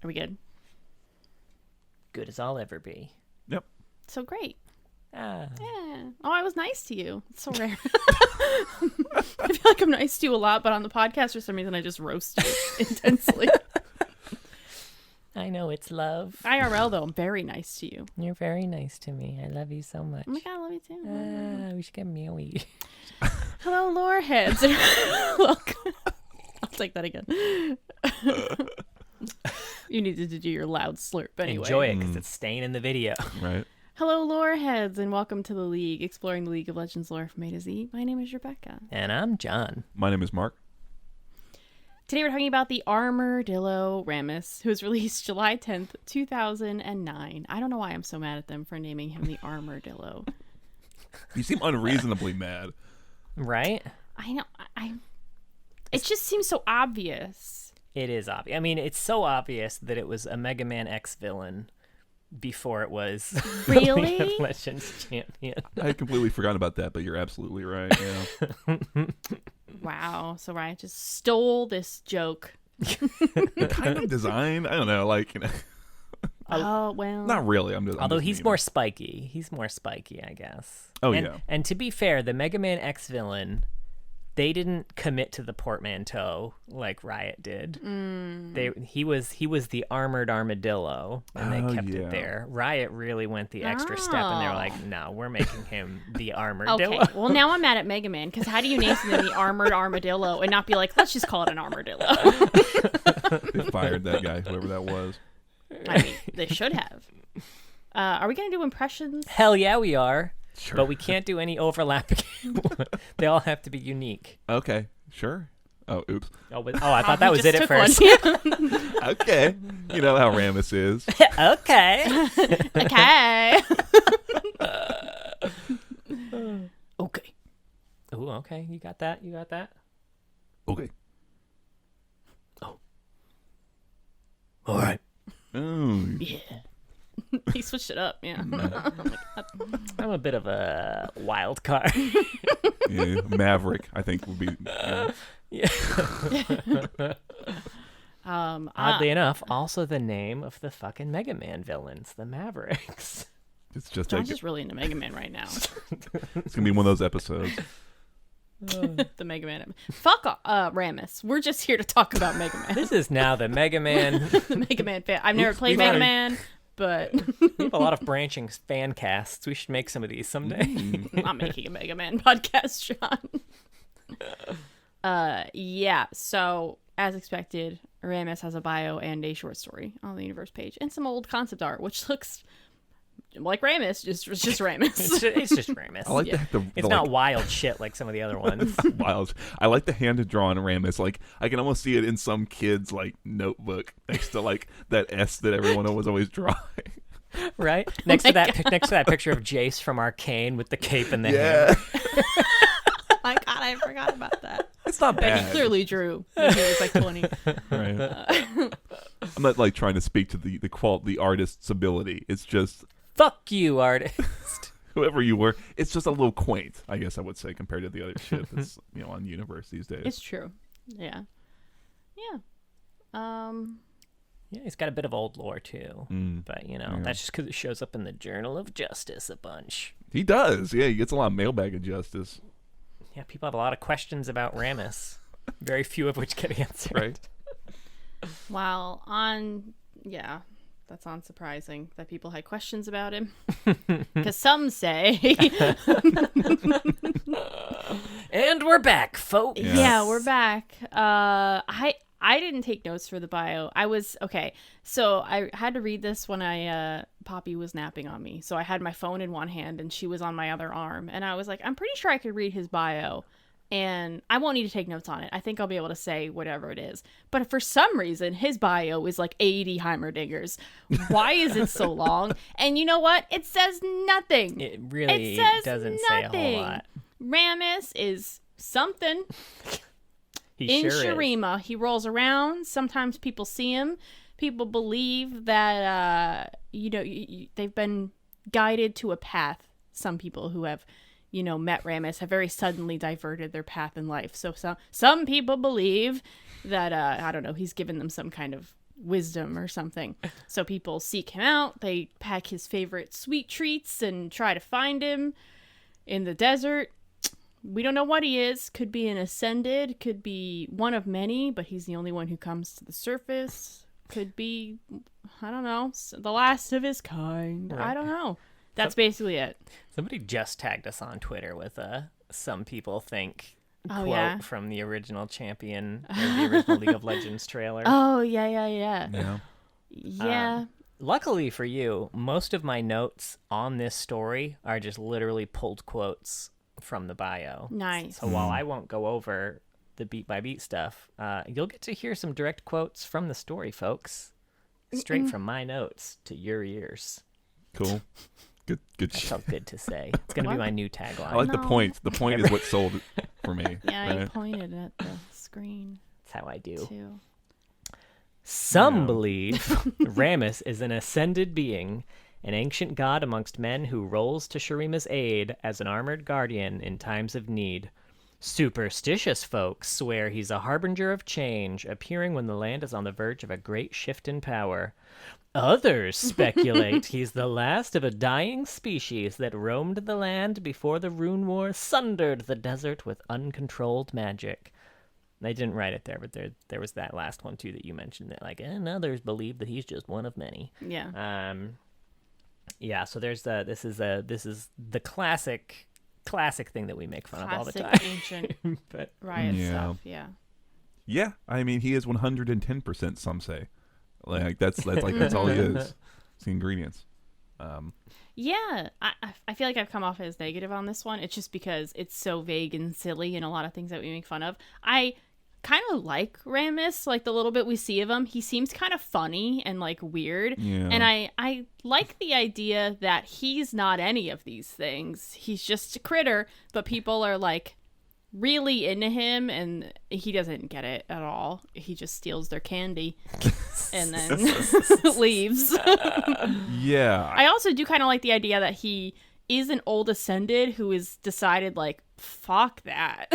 Are we good? Good as I'll ever be. Yep. So great. Ah. Yeah. Oh, I was nice to you. It's so rare. I feel like I'm nice to you a lot, but on the podcast, for some reason, I just roast you intensely. I know it's love. IRL, though, I'm very nice to you. You're very nice to me. I love you so much. Oh my God, I love you too. We should get mealy. Hello, lore heads. Welcome. I'll take that again. You needed to do your loud slurp anyway. Enjoy it because it's staying in the video. Right. Hello, lore heads, and welcome to the League, exploring the League of Legends lore from A to Z. My name is Rebecca. And I'm John. My name is Mark. Today we're talking about the Armordillo Rammus, who was released July 10th, 2009. I don't know why I'm so mad at them for naming him the Armordillo. You seem unreasonably mad. Right? I know. It just seems so obvious. It is obvious. I mean, it's so obvious that it was a Mega Man X villain before it was Really? League of Legends champion. I had completely forgotten about that, but you're absolutely right. Yeah. Wow. So Riot just stole this joke. Kind of design. I don't know. Like, Oh, well. not really. I'm just. Although I'm just he's memeing. more spiky. He's more spiky, I guess. Oh, and, yeah. And to be fair, the Mega Man X villain, they didn't commit to the portmanteau like Riot did. He was the armored armadillo, and they kept it there. Riot really went the extra step, and they were like, "No, we're making him the armadillo." Okay, well, now I'm mad at Mega Man, because how do you name something the Armored Armadillo and not be like, let's just call it an Armadillo? They fired that guy, whoever that was. I mean, they should have. Are we going to do impressions? Hell yeah, we are. Sure. But we can't do any overlapping. They all have to be unique. Okay. Sure. Oh, oops. I thought that was it at first. Okay. You know how Rammus is. Okay. Okay. Okay. Ooh, okay. You got that? You got that? Okay. Oh. All right. Oh. Yeah. He switched it up, yeah. I'm a bit of a wild card. Yeah, Maverick, I think, would be. Yeah. Oddly enough, also the name of the fucking Mega Man villains, the Mavericks. It's just I'm like just really into Mega Man right now. it's gonna be one of those episodes. The Mega Man. Fuck Rammus. We're just here to talk about Mega Man. This is now the Mega Man. The Mega Man fan. I've never played we Mega might. Man, but We have a lot of branching fan casts. We should make some of these someday. I'm making a Mega Man podcast, John. Yeah, so as expected, Rammus has a bio and a short story on the universe page and some old concept art, which looks like Rammus, just Rammus. It's just Rammus. I like It's not wild shit like some of the other ones. wild. I like the hand drawn Rammus. Like I can almost see it in some kid's like notebook next to like that S that everyone was always drawing. Right? Next to that picture of Jace from Arcane with the cape and the Yeah, hair. My God, I forgot about that. it's not But bad. he clearly drew when he was like 20. Right. I'm not like trying to speak to the artist's ability. It's just Fuck you, artist. whoever you were. It's just a little quaint, I guess I would say, compared to the other shit that's on Universe these days. It's true. Yeah. Yeah. Yeah, he's got a bit of old lore too. But, that's just because it shows up in the Journal of Justice a bunch. He does. Yeah, he gets a lot of mailbag of justice. Yeah, people have a lot of questions about Rammus. Very few of which get answered. Right. While yeah, that's unsurprising that people had questions about him. Because some say, And we're back, folks. yeah, we're back. I didn't take notes for the bio. So I had to read this when Poppy was napping on me. So I had my phone in one hand and she was on my other arm. And I was like, I'm pretty sure I could read his bio. And I won't need to take notes on it. I think I'll be able to say whatever it is. But for some reason, his bio is like 80 Heimerdingers. Why is it so long? And you know what? It says nothing. It really says doesn't say a nothing. whole lot. Rammus is something. He In sure is. Shurima, he rolls around. Sometimes people see him. People believe that, they've been guided to a path. Some people who have, met Rammus have very suddenly diverted their path in life. So some people believe that, he's given them some kind of, wisdom or something. So people seek him out. They pack his favorite sweet treats and try to find him in the desert. We don't know what he is. Could be an ascended, could be one of many, but he's the only one who comes to the surface. Could be, I don't know, the last of his kind. Right. I don't know. That's basically it. Somebody just tagged us on Twitter with a some people think Oh, quote yeah? from the original Champion or the original League of Legends trailer. Oh, yeah. Yeah. Yeah. Luckily for you, most of my notes on this story are just literally pulled quotes from the bio. Nice. So while I won't go over the beat by beat stuff, you'll get to hear some direct quotes from the story, folks. Straight from my notes to your ears. Cool. Good That shit. felt good to say. It's going to be my new tagline. I like the No. point. The point is what sold it for me. Yeah, I right? pointed at the screen, That's how I do. too. Some Yeah. believe Rammus is an ascended being, an ancient god amongst men who rolls to Shurima's aid as an armored guardian in times of need. Superstitious folks swear he's a harbinger of change, appearing when the land is on the verge of a great shift in power. Others speculate he's the last of a dying species that roamed the land before the Rune War sundered the desert with uncontrolled magic. I didn't write it there, but there was that last one too that you mentioned that and others believe that he's just one of many. Yeah. Yeah, so there's this is the classic thing that we make fun of all the Classic time. ancient But Riot Yeah. stuff, yeah. Yeah, I mean, he is 110%. Some say, like that's all he is. It's the ingredients. Yeah, I feel like I've come off as negative on this one. It's just because it's so vague and silly and a lot of things that we make fun of. I kind of like Rammus, like the little bit we see of him. He seems kind of funny and like weird. Yeah. And I like the idea that he's not any of these things. He's just a critter, but people are like really into him and he doesn't get it at all. He just steals their candy and then leaves. Yeah. I also do kind of like the idea that he is an old ascended who has decided like fuck that.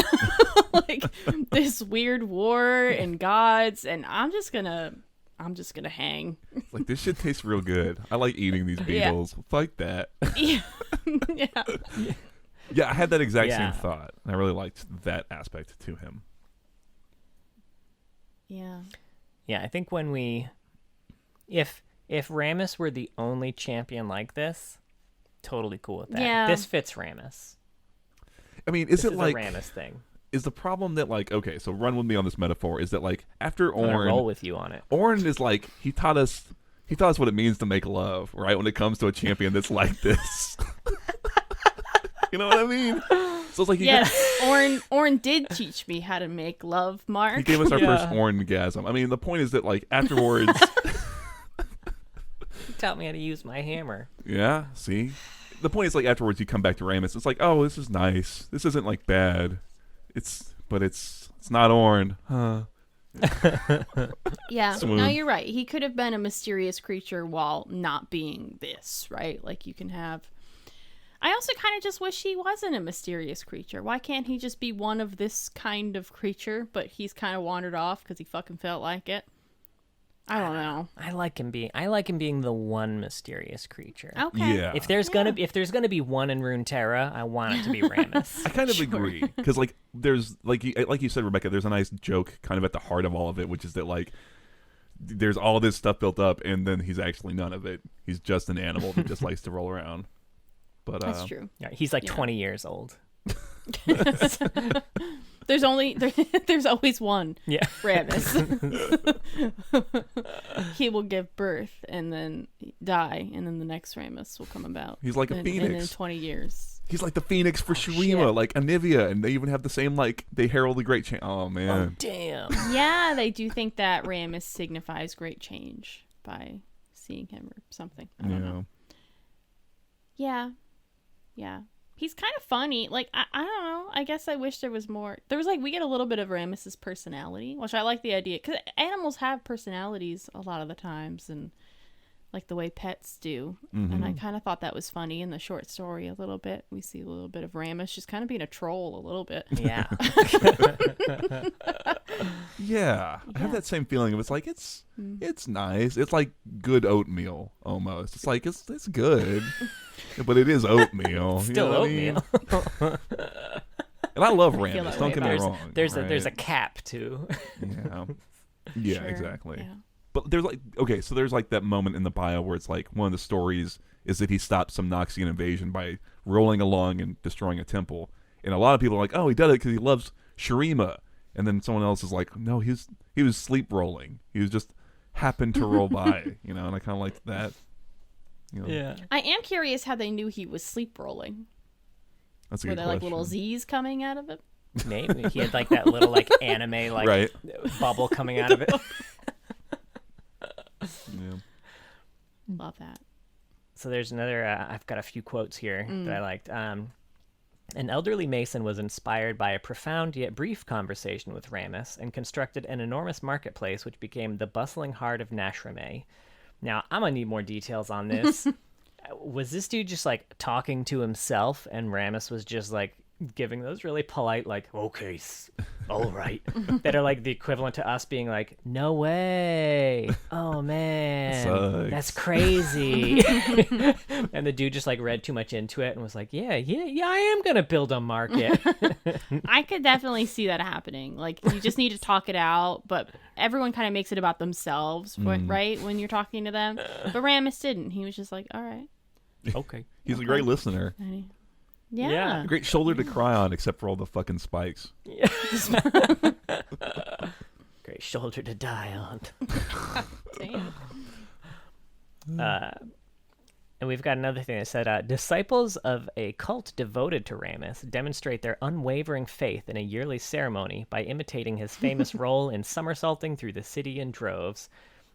Like this weird war and gods and I'm just gonna hang. Like this shit tastes real good. I like eating these Yeah. beetles. Like that. Yeah. Yeah. Yeah, I had that exact Yeah. same thought. I really liked that aspect to him. Yeah. yeah, I think when if Rammus were the only champion like this, totally cool with that. Yeah. This fits Rammus. I mean, is This it is like a Rammus thing. is the problem that like okay, so run with me on this metaphor, is that like after I'm gonna roll Ornn with you on it. Ornn is like he taught us what it means to make love, right? When it comes to a champion that's like this. You know what I mean? So it's like Yes, Ornn did teach me how to make love, Mark. he gave us our Yeah. first Orngasm. I mean, the point is that like afterwards He taught me how to use my hammer. yeah, see? The point is like afterwards you come back to Rammus. It's like, "Oh, this is nice. This isn't like bad. It's not Ornn." Huh. Yeah, Swoon. no, you're right. He could have been a mysterious creature while not being this, right? Like you can have. I also kind of just wish he wasn't a mysterious creature. Why can't he just be one of this kind of creature? But he's kind of wandered off because he fucking felt like it. I don't know. I like him being the one mysterious creature. Okay. Yeah. If there's gonna be one in Runeterra, I want it to be Rammus. I kind of agree because like there's like you said, Rebecca, there's a nice joke kind of at the heart of all of it, which is that like there's all this stuff built up and then he's actually none of it. He's just an animal that just likes to roll around. But That's true. Yeah, he's like Yeah. 20 years old. There's always one Yeah. Rammus. He will give birth and then die, and then the next Rammus will come about. He's like a in phoenix. 20 years. He's like the phoenix for Shurima, shit. like Anivia, and they even have the same like they herald the great change. Oh Oh man, damn. Yeah, they do think that Rammus signifies great change by seeing him or something. I don't know. Yeah. Yeah. He's kind of funny. Like, I don't know. I guess I wish there was more. There was, like, we get a little bit of Rammus's personality, which I like the idea. Because animals have personalities a lot of the times. And like the way pets do. And I kind of thought that was funny in the short story a little bit. We see a little bit of Rammus just kind of being a troll a little bit. Yeah. Yeah, I have that same feeling. It's like it's nice. It's like good oatmeal almost. It's like it's good, but it is oatmeal. Still oatmeal. And I love I feel Rammus. that Don't way get me about wrong. There's right? a cap too. Yeah. Yeah, Sure, exactly. yeah. But there's like so there's like that moment in the bio where it's like one of the stories is that he stopped some Noxian invasion by rolling along and destroying a temple. And a lot of people are like, oh, he did it because he loves Shurima. And then someone else is like, no, he was sleep rolling. He was just happened to roll by, and I kind of like that. Yeah. I am curious how they knew he was sleep rolling. That's a Were good there question. like little Z's coming out of it? Maybe he had like that little like anime like Right. bubble coming out of it. Yeah. Love that. So there's another. I've got a few quotes here that I liked. An elderly mason was inspired by a profound yet brief conversation with Rammus and constructed an enormous marketplace which became the bustling heart of Nashramay. Now, I'm going to need more details on this. Was this dude just like talking to himself and Rammus was just like giving those really polite, like, okay, all right, that are like the equivalent to us being like, no way, oh man, Sucks. that's crazy. And the dude just like read too much into it and was like, yeah, I am gonna build a market. I could definitely see that happening. Like, you just need to talk it out, but everyone kind of makes it about themselves, right? When you're talking to them. But Rammus didn't. He was just like, all right. Okay. He's a great listener. Yeah. A great shoulder to cry on, except for all the fucking spikes. Yeah. Great shoulder to die on. Damn. And we've got another thing that said, disciples of a cult devoted to Rammus demonstrate their unwavering faith in a yearly ceremony by imitating his famous role in somersaulting through the city in droves,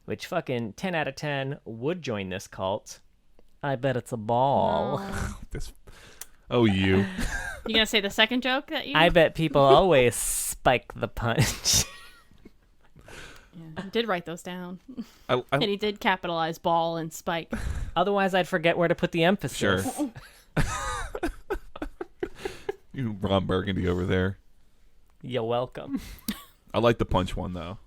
which fucking 10 out of 10 would join this cult. I bet it's a ball. You. You gonna say the second joke that you? I bet people always spike the punch. Yeah, he did write those down, I, and he did capitalize ball and spike. Otherwise, I'd forget where to put the emphasis. Sure. You Ron Burgundy over there. You're welcome. I like the punch one though.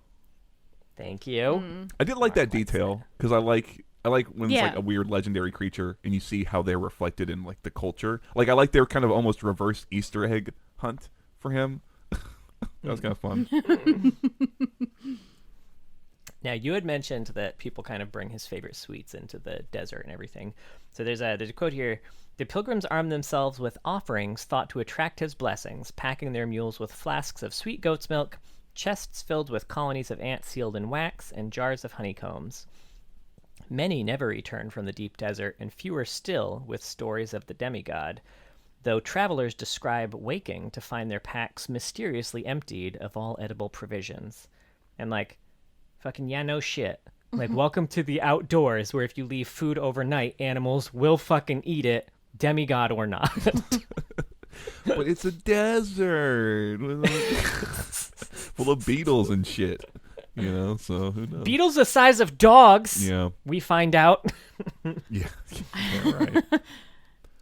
Thank you. I did like that detail because I like when it's Yeah. like a weird legendary creature and you see how they're reflected in like the culture. Like I like their kind of almost reverse Easter egg hunt for him. That was kind of fun. Now, you had mentioned that people kind of bring his favorite sweets into the desert and everything. So there's a quote here. The pilgrims armed themselves with offerings thought to attract his blessings, packing their mules with flasks of sweet goat's milk, chests filled with colonies of ants sealed in wax, and jars of honeycombs. Many never return from the deep desert, and fewer still with stories of the demigod, though travelers describe waking to find their packs mysteriously emptied of all edible provisions. And like, fucking yeah, no shit. Like, welcome to the outdoors, where if you leave food overnight, animals will fucking eat it, demigod or not. But it's a desert full of beetles and shit. So who knows? Beetles the size of dogs. Yeah. We find out. Yeah, right.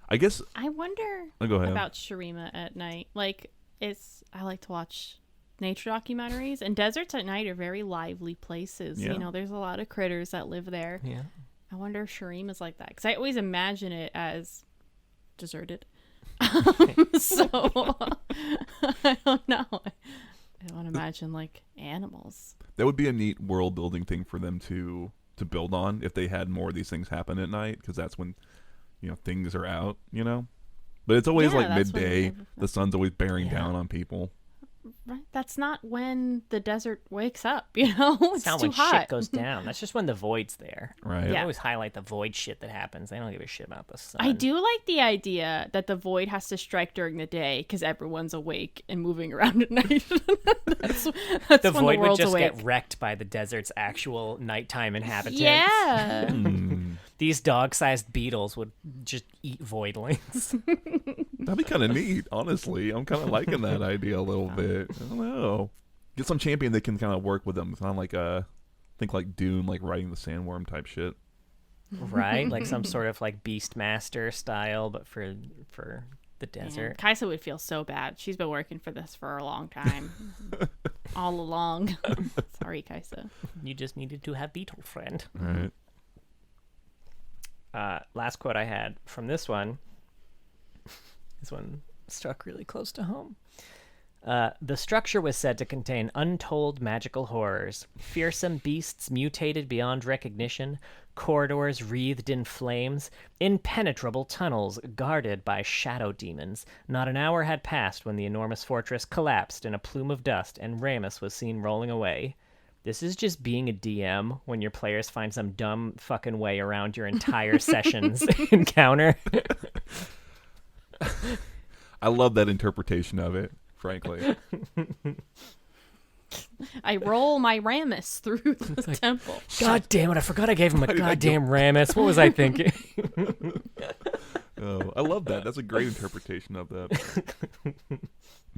I guess. I wonder Go ahead. about Shurima at night. Like, I like to watch nature documentaries, and deserts at night are very lively places. Yeah. There's a lot of critters that live there. Yeah. I wonder if Shurima's like that, because I always imagine it as deserted. So I don't know. I don't imagine like animals. That would be a neat world building thing for them to build on if they had more of these things happen at night, because that's when things are out. But it's always Yeah, like that's when midday. everything- The sun's always bearing down on people. Right? That's not when the desert wakes up. It's not too when hot. shit goes down. That's just when the void's there. Right. They Yeah. always highlight the void shit that happens. They don't give a shit about the sun. I do like the idea that the void has to strike during the day because everyone's awake and moving around at night. that's The when void the would world's just awake. get wrecked by the desert's actual nighttime inhabitants. Yeah. Hmm. These dog-sized beetles would just eat voidlings. That'd be kind of neat, honestly. I'm kind of liking that idea a little bit. I don't know. Get some champion that can kind of work with them. Kind of like think like Dune, like riding the sandworm type shit. right? Like some sort of like Beastmaster style, but for the desert. Kaisa would feel so bad. She's been working for this for a long time. All along. Sorry, Kaisa. You just needed to have beetle friend. Right. Last quote I had from this one. This one struck really close to home. The structure was said to contain untold magical horrors, fearsome beasts mutated beyond recognition, corridors wreathed in flames, impenetrable tunnels guarded by shadow demons. Not an hour had passed when the enormous fortress collapsed in a plume of dust and Rammus was seen rolling away. This is just being a DM when your players find some dumb fucking way around your entire session's encounter. I love that interpretation of it, frankly. I roll my Rammus through the temple. God damn it, I forgot I gave him a goddamn Rammus. What was I thinking? Oh, I love that. That's a great interpretation of that.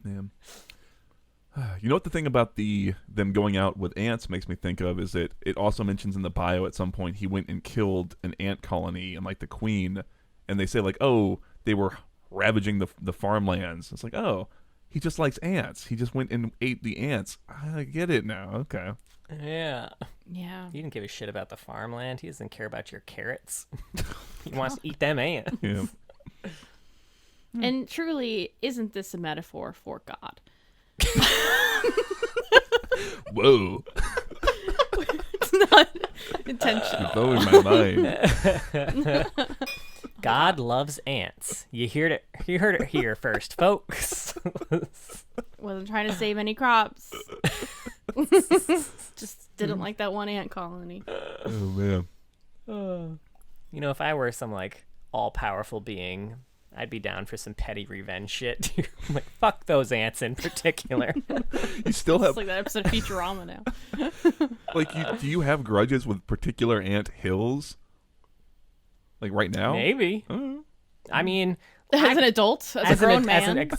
Man. You know what the thing about them going out with ants makes me think of is that it also mentions in the bio at some point he went and killed an ant colony and like the queen, and they say like, oh, they were ravaging the farmlands. It's like, oh, he just likes ants. He just went and ate the ants. I get it now. Okay. Yeah. Yeah. He didn't give a shit about the farmland. He doesn't care about your carrots. He wants to eat them ants. Yeah. And truly, isn't this a metaphor for God? Whoa. It's not intentional. You're blowing my mind. God loves ants. You heard it here first, folks. Wasn't trying to save any crops. Just didn't like that one ant colony. Oh man. You know, if I were some like all-powerful being, I'd be down for some petty revenge shit too. I'm like, fuck those ants in particular. You still It's have like that episode of Futurama now. like do you have grudges with particular ant hills? Like right now? Maybe. I mean, As an adult, as a grown man.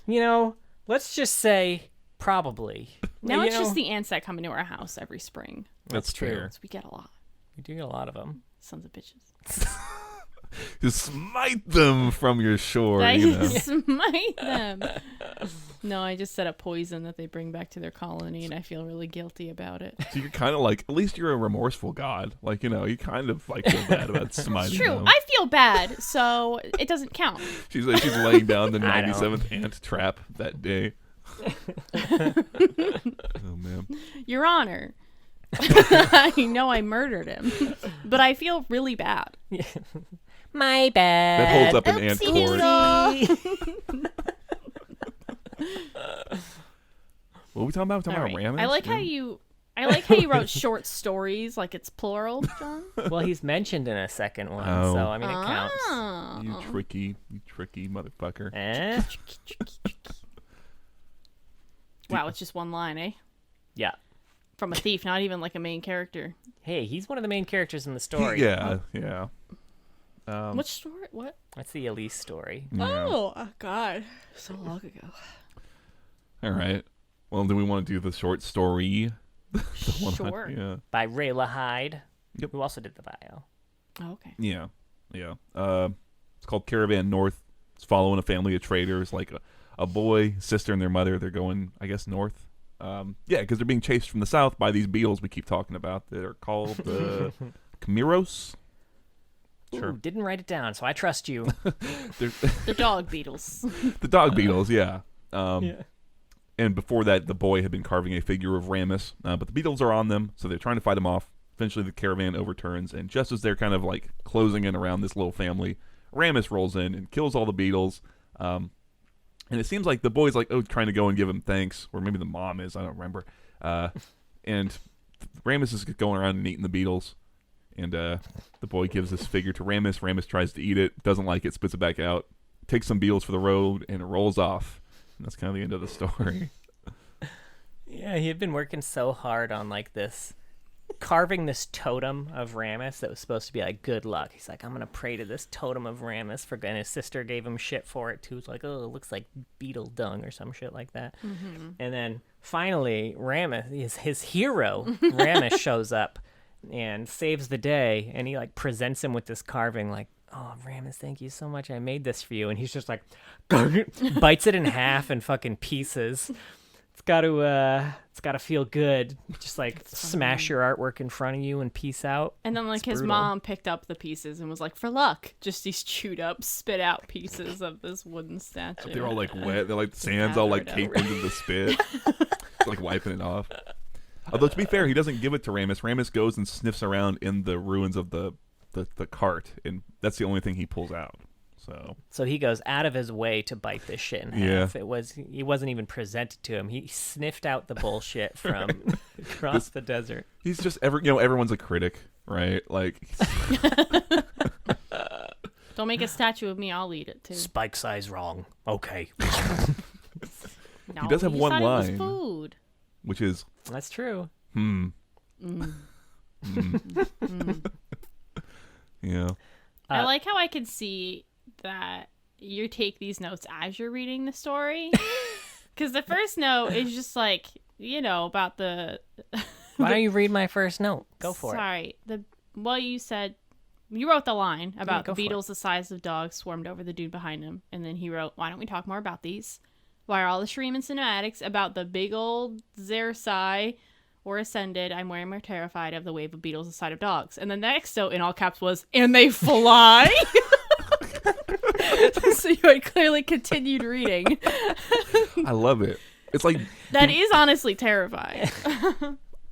You know, let's just say probably. Now You it's know, just the ants that come into our house every spring. That's true. fair. So we get a lot. We do get a lot of them. Sons of bitches. Just smite them from your shore, I you know. smite them. No, I just set up poison that they bring back to their colony, and I feel really guilty about it. So you're kind of like, at least you're a remorseful god. Like, you know, you kind of like feel bad about smiting It's true. them. I feel bad, so it doesn't count. She's laying down the I don't. 97th ant trap that day. Oh man. Your Honor, I know I murdered him, but I feel really bad. My bad. That holds up in ant Oopsie court. doodle. What are we talking about? We're talking All about right. Rammus? I like how you wrote short stories like it's plural, John. Well, he's mentioned in a second one, Oh. so I mean it counts. Oh. You tricky motherfucker. Eh? Wow, it's just one line, eh? Yeah. From a thief, not even like a main character. Hey, he's one of the main characters in the story. Yeah. Which story? What? That's the Elise story. Yeah. Oh, God. So long ago. All right. Well, do we want to do the short story? Sure. Yeah. By Rayla Hyde, Yep. who also did the bio. Oh, okay. Yeah. It's called Caravan North. It's following a family of traders, like a boy, sister, and their mother. They're going, I guess, north. Because they're being chased from the south by these beetles we keep talking about. They're called Chimeros. Sure. Ooh, didn't write it down, so I trust you. The dog beetles. The dog beetles, yeah. Yeah. And before that, the boy had been carving a figure of Rammus, but the beetles are on them, so they're trying to fight him off. Eventually, the caravan overturns, and just as they're kind of like closing in around this little family, Rammus rolls in and kills all the beetles. And it seems like the boy's like, trying to go and give him thanks, or maybe the mom is, I don't remember. And Rammus is going around and eating the beetles, and the boy gives this figure to Rammus. Rammus tries to eat it, doesn't like it, spits it back out, takes some beetles for the road, and rolls off. And that's kind of the end of the story. Yeah, he had been working so hard on like this, carving this totem of Rammus that was supposed to be like good luck. He's like, I'm going to pray to this totem of Rammus for, and his sister gave him shit for it too. It's like, oh, it looks like beetle dung or some shit like that. Mm-hmm. And then finally, Rammus, his hero, Rammus shows up and saves the day, and he like presents him with this carving, like, oh, Rammus, thank you so much, I made this for you. And he's just like bites it in half and fucking pieces. It's got to feel good. Just like smash your artwork in front of you and peace out. And then like it's his brutal. mom picked up the pieces and was like, for luck, just these chewed up, spit out pieces of this wooden statue. They're all like wet. They're like the sand's all like caked into the spit. Like wiping it off. Although to be fair, he doesn't give it to Rammus. Rammus goes and sniffs around in the ruins of the cart, and that's the only thing he pulls out. So he goes out of his way to bite this shit in half. He wasn't even presented to him. He sniffed out the bullshit from across the desert. He's just everyone's a critic, right? Like don't make a statue of me, I'll eat it too. Spike size wrong. Okay. No, he does have one line, food. which is that's true. Yeah. I like how I can see that you take these notes as you're reading the story. Because the first note is just like, about the... Why don't you read my first note? Go for it. Sorry. You said... You wrote the line about the for beetles the size of dogs swarmed over the dude behind him. And then he wrote, why don't we talk more about these? Why are all the Shreem and cinematics about the big old Sigh or ascended? I'm way more terrified of the wave of beetles the size of dogs. And the next note in all caps was, and they fly? So you had clearly continued reading. I love it. It's like... That is honestly terrifying.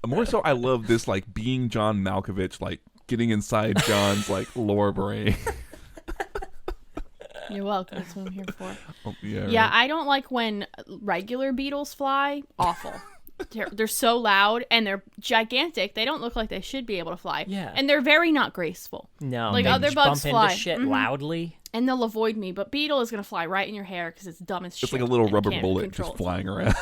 More so, I love this, like, being John Malkovich, like, getting inside John's, like, lore brain. You're welcome. That's what I'm here for. Oh, yeah, Yeah, right. I don't like when regular beetles fly. Awful. They're so loud and they're gigantic. They don't look like they should be able to fly. Yeah. And they're very not graceful. No. Like they other just bugs bump fly. into shit loudly. And they'll avoid me. But beetle is going to fly right in your hair because it's dumb as shit. It's like a little and rubber can't bullet control just itself. flying around.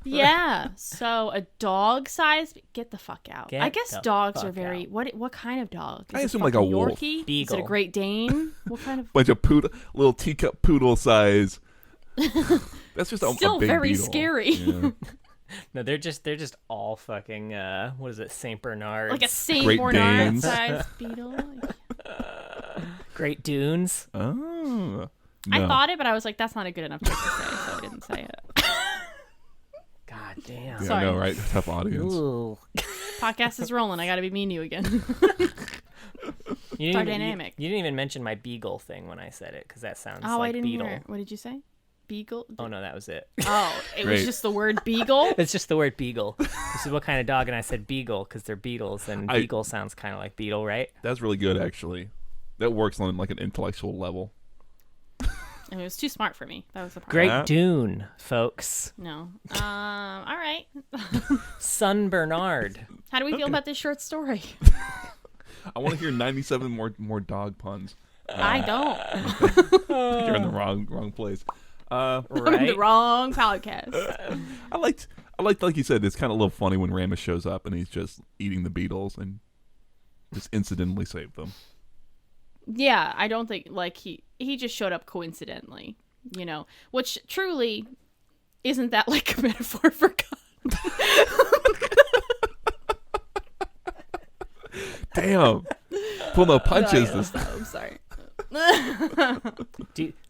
Yeah. So a dog size, get the fuck out. Get I guess the dogs fuck are very, out. what kind of dog? Is I it assume like a fucking wolf. Yorkie? Beagle. Is it a Great Dane? What kind of? Bunch of little teacup poodle size. That's just Still a big very beetle. scary. Yeah. No, they're just all fucking what is it, Saint Bernard? Like a Saint Great Bernard Danes. size beetle. Great Dunes. Oh. No. I thought it, but I was like, that's not a good enough joke to say, so I didn't say it. God damn. Yeah, Sorry. I know, right? Tough audience. Ooh. Podcast is rolling. I got to be mean to you again. You Our didn't even, dynamic. You didn't even mention my beagle thing when I said it, because that sounds Oh, like I didn't beetle. hear it. What did you say? Beagle? Oh no, that was it. Oh, it was Great. just the word beagle? It's just the word beagle. You said what kind of dog, and I said beagle because they're beetles, and beagle sounds kind of like beetle, right? That's really good, actually. That works on like an intellectual level. I mean, it was too smart for me. That was the problem. Great Yeah. Dune, folks. No. All right. Son Bernard. How do we feel about this short story? I want to hear 97 more dog puns. I don't. You're in the wrong place. I'm in Right? the wrong podcast. I liked like you said, it's kind of a little funny when Rammus shows up and he's just eating the beetles and just incidentally saved them. Yeah, I don't think, like, he just showed up coincidentally, which truly isn't that like a metaphor for God. Damn. Pull no punches. No, This I'm sorry.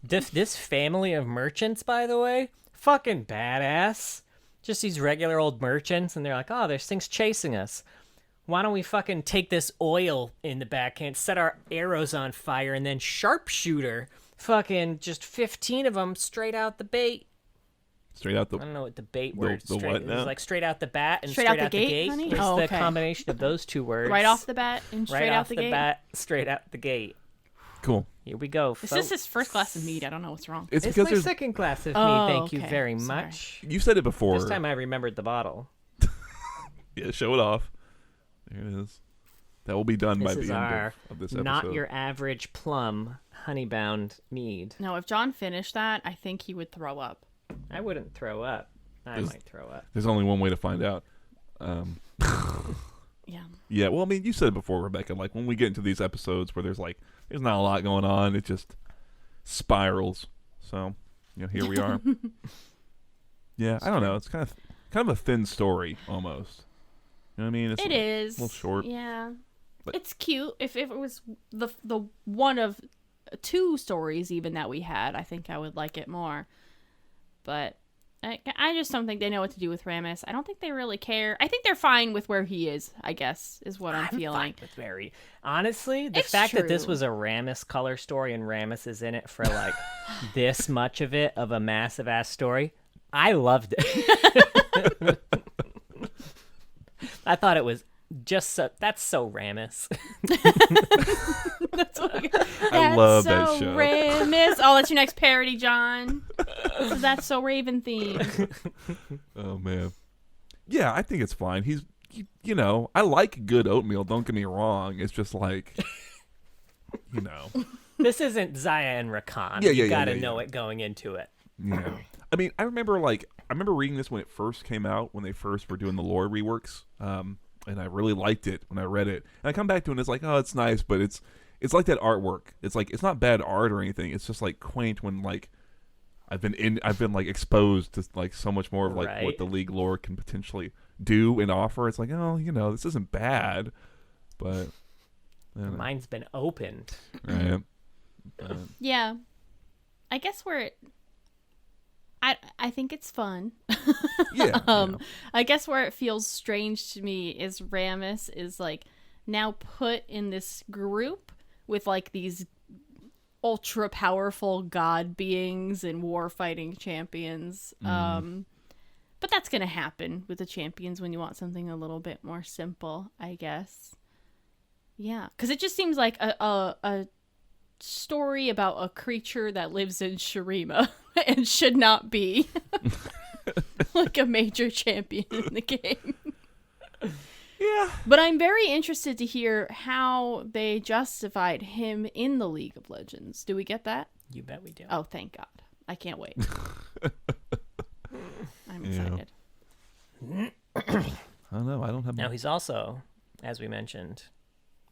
This family of merchants, by the way, fucking badass. Just these regular old merchants, and they're like, oh, there's things chasing us. Why don't we fucking take this oil in the backhand, set our arrows on fire, and then sharpshooter fucking just 15 of them straight out the bait. straight out the I don't know what the bait The- word the straight what is. now? Like straight out the bat and Straight out the gate, honey? It's Oh, the okay. combination of those two words. Right off the bat and straight right out off the the gate. bat, straight out the gate. cool. Here we go. This is his first glass of mead. I don't know what's wrong. It's It's because my there's second glass of Oh, mead. Thank you okay. very Sorry. much. you said it before. This time I remembered the bottle. Yeah, show it off. There it is. That will be done by This is the end our of this episode. not your average plum honeybound mead. No, if John finished that, I think he would throw up. I wouldn't throw up. I Is- might throw up. There's only one way to find out. Yeah. Yeah, well, I mean, you said it before, Rebecca. Like when we get into these episodes where there's not a lot going on, it just spirals. So, here we are. Yeah, I don't know. It's kind of a thin story almost. You know what I mean? It is a little short. Yeah, But- it's cute. If it was the one of 2 stories even that we had, I think I would like it more. But I just don't think they know what to do with Rammus. I don't think they really care. I think they're fine with where he is, I guess, is what I'm feeling. Fine with very honestly, the It's fact that this true. was a Rammus color story and Rammus is in it for like this much of it of a massive ass story, I loved it. I thought it was just so. That's so Rammus. That's I love that show. Rammus. Oh, that's your next parody, John. That's so Raven themed. Oh man. Yeah, I think it's fine. He's, you know, I like good oatmeal. Don't get me wrong. It's just like, you know. This isn't Zaya and Rakan. Yeah, You gotta know it going into it. Yeah. I mean, I remember reading this when it first came out, when they first were doing the lore reworks, and I really liked it when I read it. And I come back to it and it's like, oh, it's nice, but it's like that artwork. It's like, it's not bad art or anything. It's just like quaint when like I've been like exposed to like so much more of like Right. what the League lore can potentially do and offer. It's like, oh, you know, this isn't bad, but Mine's been opened. right. Yeah. I guess I think it's fun. Yeah. I guess where it feels strange to me is Rammus is like now put in this group with like these ultra powerful god beings and war fighting champions. But that's gonna happen with the champions when you want something a little bit more simple, I guess. Yeah, because it just seems like a story about a creature that lives in Shurima and should not be like a major champion in the game. Yeah. But I'm very interested to hear how they justified him in the League of Legends. Do we get that? You bet we do. Oh, thank God. I can't wait. I'm excited. I don't know. I don't have. Now he's also, as we mentioned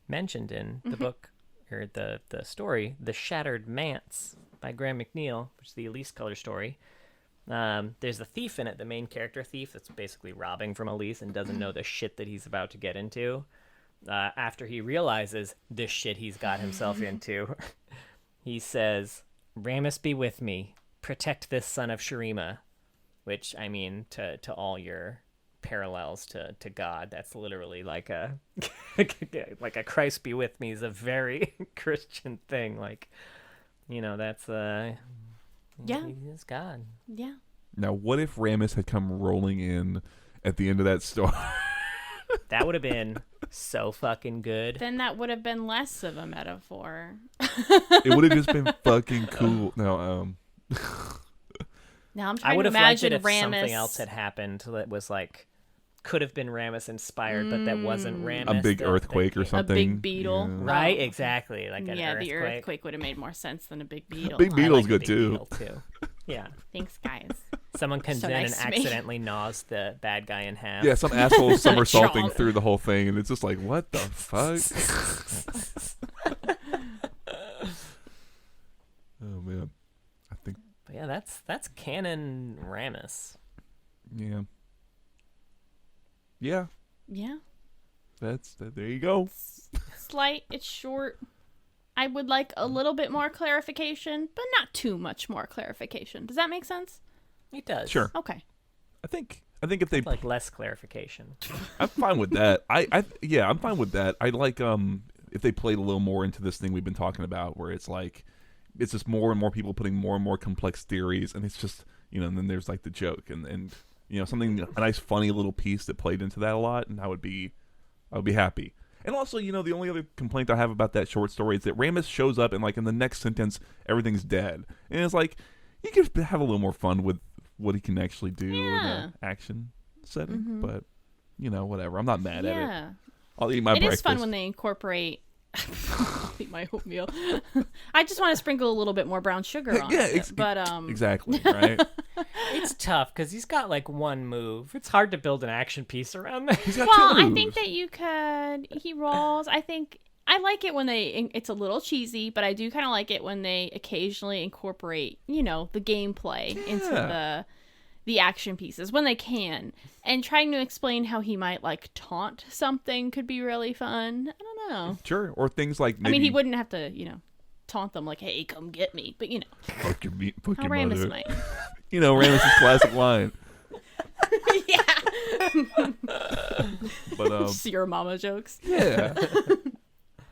in the book or the story, The Shattered Manse by Graham McNeil, which is the Elise color story. There's a thief in it, the main character thief that's basically robbing from Elise and doesn't know the shit that he's about to get into. After he realizes the shit he's got himself into, he says, "Rammus be with me. Protect this son of Shurima." Which, I mean, to all your parallels to God, that's literally like a like a Christ be with me is a very Christian thing. Like, you know, that's Yeah. he's God. Yeah. Now, what if Rammus had come rolling in at the end of that story? That would have been so fucking good. Then that would have been less of a metaphor. It would have just been fucking cool. No, Now I'm I trying would to have liked imagine it if Rammus. something else had happened that was like could have been Rammus inspired, but that wasn't Rammus. a big earthquake or A something. big beetle. Yeah. Right, exactly. Like an Yeah, earthquake. the earthquake would have made more sense than a big beetle. Big I beetle's like good Big too. Beetle, too. Yeah. Thanks, guys. Someone comes So in nice and to me. accidentally gnaws the bad guy in half. Yeah, some asshole somersaulting Chomp. through the whole thing, and it's just like, what the fuck? Oh man, I think But yeah, that's canon Rammus. yeah, Yeah. there you go. Slight, it's short. I would like a little bit more clarification, but not too much more clarification. Does that make sense? It does. Sure. Okay. I think if they, Like less clarification. I'm fine with that. I'm fine with that. I like if they played a little more into this thing we've been talking about, where it's like it's just more and more people putting more and more complex theories, and it's just, you know, and then there's like the joke and you know, something, a nice funny little piece that played into that a lot, and I would be happy. And also, you know, the only other complaint I have about that short story is that Rammus shows up and like in the next sentence everything's dead, and it's like you could have a little more fun with what he can actually do in an action setting. But you know, whatever. I'm not mad at it. Yeah. I'll eat my It breakfast. is fun when they incorporate. I'll eat my oatmeal. I just want to sprinkle a little bit more brown sugar on it. But exactly right. It's tough because he's got like one move. It's hard to build an action piece around that. He's got Well, two I moves. think that you could. He rolls. I think I like it when it's a little cheesy, but I do kind of like it when they occasionally incorporate, you know, the gameplay the action pieces when they can, and trying to explain how he might like taunt something could be really fun. I don't know. Sure, or things like maybe... I mean, he wouldn't have to, taunt them like, "Hey, come get me," but fuck your meat, fuck your Rammus mother. might. Rammus's classic line. Yeah. But Just your mama jokes. Yeah.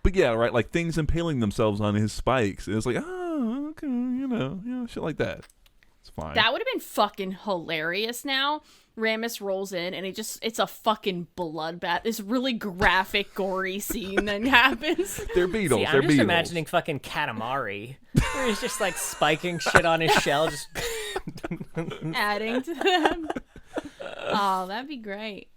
But yeah, right, like things impaling themselves on his spikes. And it's like, oh, okay, shit like that. It's fine. That would have been fucking hilarious now. Rammus rolls in and it's a fucking bloodbath. This really graphic, gory scene then happens. They're beetles. See, They're I'm just imagining fucking Katamari, where he's just like spiking shit on his shell, just adding to them. Oh, that'd be great.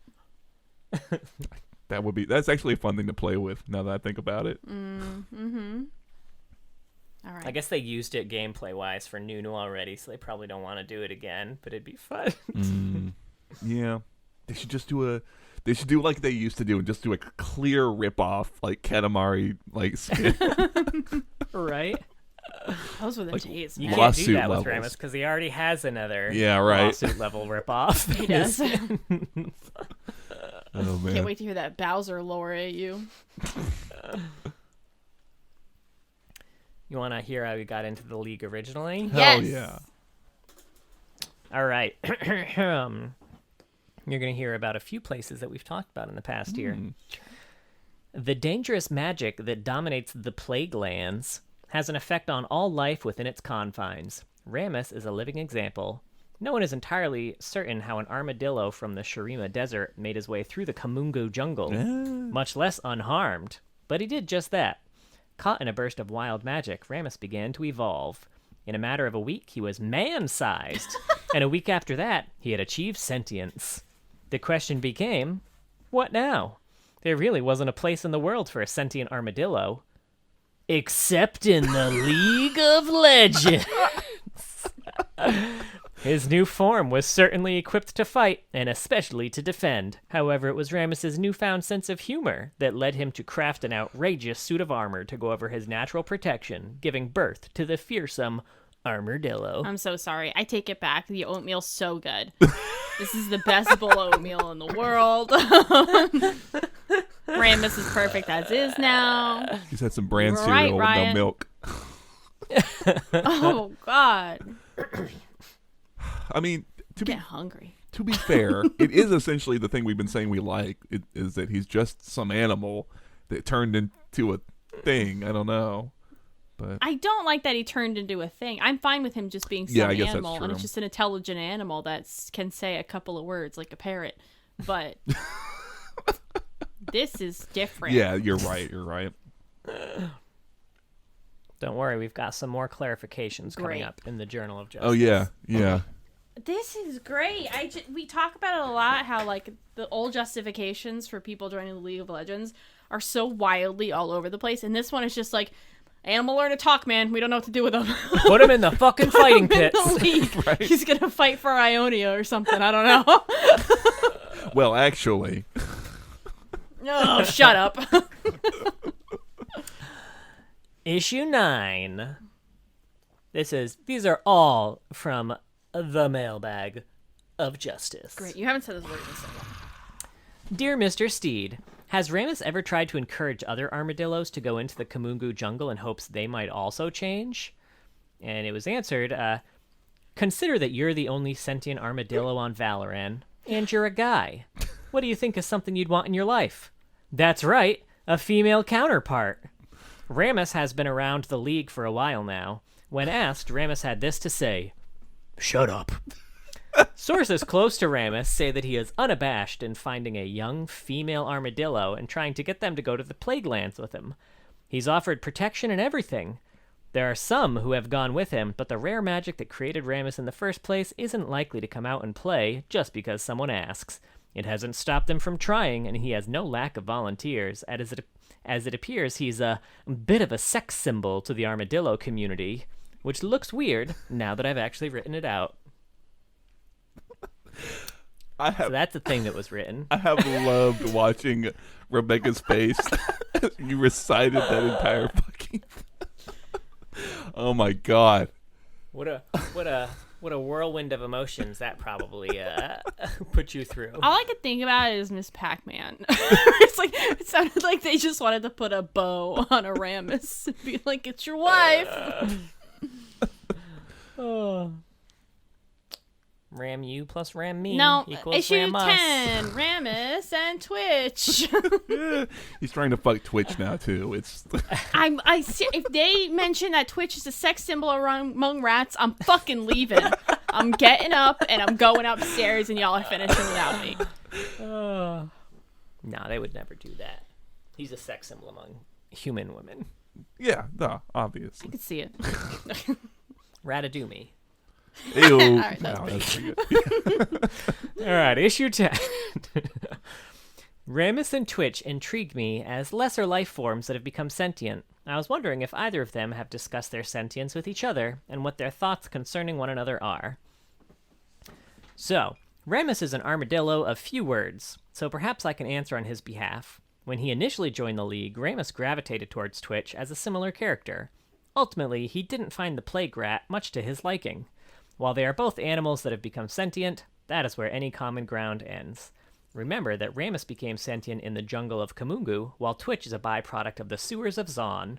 That's actually a fun thing to play with now that I think about it. Mm-hmm. All right. I guess they used it gameplay-wise for Nunu already, so they probably don't want to do it again, but it'd be fun. Yeah. They should do like they used to do and just do a clear rip-off, like Katamari, like skin. Right? Those were the days, You man. can't do Lawsuit that with levels. Rammus because he already has another lawsuit level ripoff. He does. Oh, man. Can't wait to hear that Bowser lore at you. You want to hear how we got into the league originally? Hell Yes. yeah. All right. You're going to hear about a few places that we've talked about in the past year. The dangerous magic that dominates the plague lands has an effect on all life within its confines. Rammus is a living example. No one is entirely certain how an armadillo from the Shurima Desert made his way through the Kamungu jungle, much less unharmed. But he did just that. Caught in a burst of wild magic, Rammus began to evolve. In a matter of a week, he was man-sized, and a week after that, he had achieved sentience. The question became, what now? There really wasn't a place in the world for a sentient armadillo. Except in the League of Legends. His new form was certainly equipped to fight, and especially to defend. However, it was Rammus's newfound sense of humor that led him to craft an outrageous suit of armor to go over his natural protection, giving birth to the fearsome Armordillo. I'm so sorry. I take it back. The oatmeal's so good. This is the best bowl of oatmeal in the world. Rammus is perfect as is now. He's had some brand You're cereal right, with no Riot. milk. Oh, God. I mean, Get hungry. to be fair, it is essentially the thing we've been saying we like. It is that he's just some animal that turned into a thing. I don't know. But I don't like that he turned into a thing. I'm fine with him just being some Yeah, I guess that's animal, and true. it's just an intelligent animal that can say a couple of words like a parrot. But this is different. yeah, you're right. You're right. Don't worry, we've got some more clarifications coming Great. up in the Journal of Justice. Oh, yeah. Yeah. This is great. We talk about it a lot, how like the old justifications for people joining the League of Legends are so wildly all over the place, and this one is just like, animal learn to talk, man. We don't know what to do with him. Put him in the fucking fighting Put him in pits. the league. Right. He's gonna fight for Ionia or something. I don't know. Well, actually, No, shut up. Issue 9. These are all from the mailbag of justice. Great. You haven't said this word in so long. Dear Mr. Steed, has Rammus ever tried to encourage other armadillos to go into the Kamungu jungle in hopes they might also change? And it was answered, consider that you're the only sentient armadillo on Valoran, and you're a guy. What do you think is something you'd want in your life? That's right, a female counterpart. Rammus has been around the League for a while now. When asked, Rammus had this to say, "Shut up." Sources close to Rammus say that he is unabashed in finding a young female armadillo and trying to get them to go to the Plague Lands with him. He's offered protection and everything. There are some who have gone with him, but the rare magic that created Rammus in the first place isn't likely to come out and play just because someone asks. It hasn't stopped him from trying, and he has no lack of volunteers, as it appears he's a bit of a sex symbol to the armadillo community, which looks weird now that I've actually written it out. So that's the thing that was written. I have loved watching Rebecca's face as you recited that entire fucking. Oh my god! What a What a whirlwind of emotions that probably put you through. All I could think about is Miss Pac-Man. It's like it sounded like they just wanted to put a bow on a Rammus and be like, "It's your wife." Oh. Ram you plus ram me equals issue ram us. 10, Rammus and Twitch. Yeah. He's trying to fuck Twitch now too. It's If they mention that Twitch is a sex symbol among rats, I'm fucking leaving. I'm getting up and I'm going upstairs, and y'all are finishing without me. No, they would never do that. He's a sex symbol among human women. yeah, no, I obviously. could see it. Ratatouille. Ew. All right, that's Wow, pretty that's pretty good. All right, issue 10. Rammus and Twitch intrigue me as lesser life forms that have become sentient. I was wondering if either of them have discussed their sentience with each other and what their thoughts concerning one another are. So, Rammus is an armadillo of few words, so perhaps I can answer on his behalf. When he initially joined the League, Rammus gravitated towards Twitch as a similar character. Ultimately, he didn't find the plague rat much to his liking. While they are both animals that have become sentient, that is where any common ground ends. Remember that Rammus became sentient in the jungle of Kamungu, while Twitch is a byproduct of the sewers of Zon.